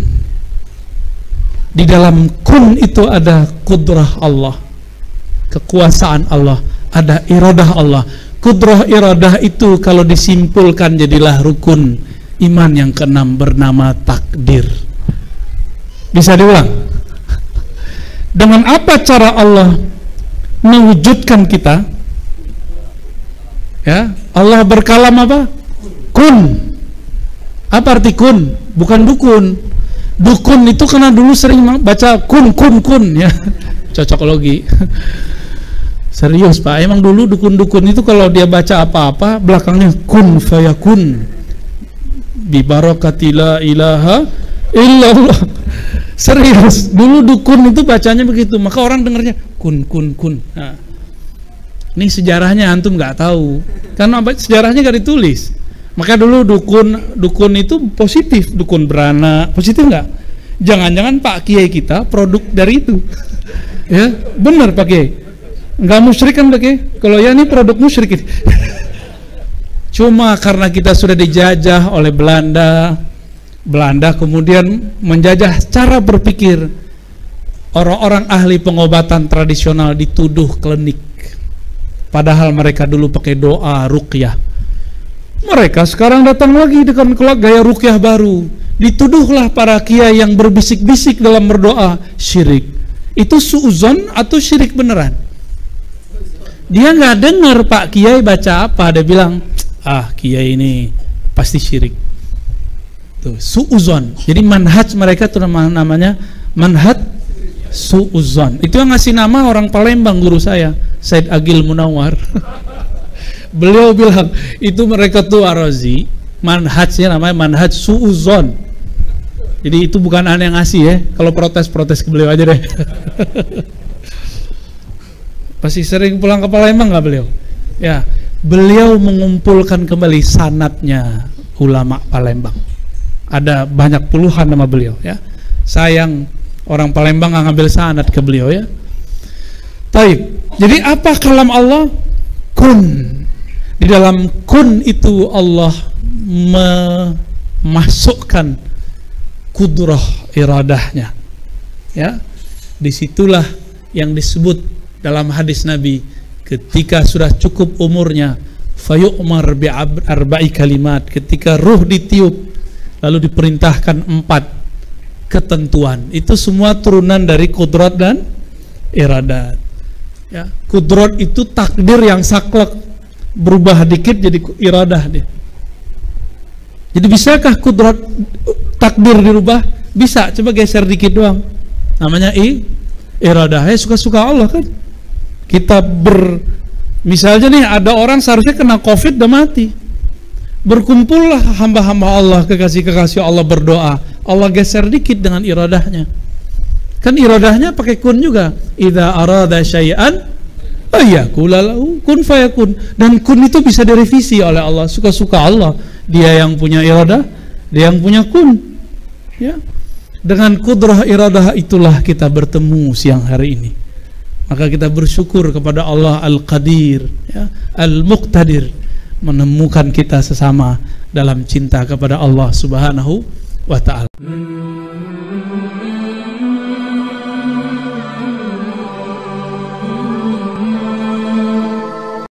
Di dalam kun itu ada kudrah Allah, kekuasaan Allah, ada iradah Allah. Kudrah iradah itu kalau disimpulkan jadilah rukun iman yang keenam bernama takdir. Bisa diulang? Dengan apa cara Allah mewujudkan kita? Ya, Allah berkalam apa? Kun. Apa arti kun? Bukan dukun. Dukun itu karena dulu sering baca kun ya. Cocok logi. Serius Pak, emang dulu dukun-dukun itu kalau dia baca apa-apa belakangnya kun fayakun. Bi barakati la ilaha illallah. Serius, dulu dukun itu bacanya begitu, maka orang dengarnya kun. Nah, ini sejarahnya antum nggak tahu, karena sejarahnya nggak ditulis. Maka dulu dukun itu positif, dukun beranak, positif nggak? Jangan-jangan Pak Kiai kita produk dari itu, ya benar Pak Kiai, nggak musyrik kan Pak Kiai? Kalau ya ini produk musyrik. Cuma karena kita sudah dijajah oleh Belanda kemudian menjajah cara berpikir orang-orang ahli pengobatan tradisional dituduh klinik, padahal mereka dulu pakai doa ruqyah. Mereka sekarang datang lagi dengan gaya ruqyah baru, dituduhlah para kiai yang berbisik-bisik dalam berdoa syirik. Itu suuzon atau syirik beneran? Dia nggak dengar Pak Kiai baca apa, dia bilang kiai ini pasti syirik. Suuzon. Jadi manhaj mereka itu namanya manhaj suuzon. Itu yang ngasih nama orang Palembang, guru saya, Said Agil Munawar. Beliau bilang itu mereka tuh Ar-Razi, manhajnya namanya manhaj suuzon. Jadi itu bukan aneh yang ngasih ya. Kalau protes ke beliau aja deh. Pasti sering pulang ke Palembang nggak beliau? Ya, beliau mengumpulkan kembali sanadnya ulama Palembang. Ada banyak puluhan nama beliau ya. Sayang orang Palembang nggak ngambil sanad ke beliau ya. Taib. Jadi apa kalam Allah? Kun. Di dalam kun itu Allah memasukkan kudrah iradahnya. Ya. Disitulah yang disebut dalam hadis Nabi, ketika sudah cukup umurnya, fayu'mar bi arba'i kalimat, ketika ruh ditiup lalu diperintahkan 4 ketentuan. Itu semua turunan dari kudrat dan iradat. Ya, kudrat itu takdir yang saklek, berubah dikit jadi iradah dia. Jadi bisakah kudrat takdir dirubah? Bisa, coba geser dikit doang. Namanya iradah. Suka-suka Allah kan. Kita misalnya nih ada orang seharusnya kena COVID udah mati. Berkumpullah hamba-hamba Allah, kekasih-kekasih Allah berdoa, Allah geser dikit dengan iradahnya. Kan iradahnya pakai kun juga. Idza arada syai'an ayakula lahu kun fayakun. Dan kun itu bisa direvisi oleh Allah, suka-suka Allah. Dia yang punya iradah, dia yang punya kun. Ya. Dengan kudrah iradah itulah kita bertemu siang hari ini. Maka kita bersyukur kepada Allah Al-Qadir, ya, Al-Muqtadir, menemukan kita sesama dalam cinta kepada Allah Subhanahu wa ta'ala.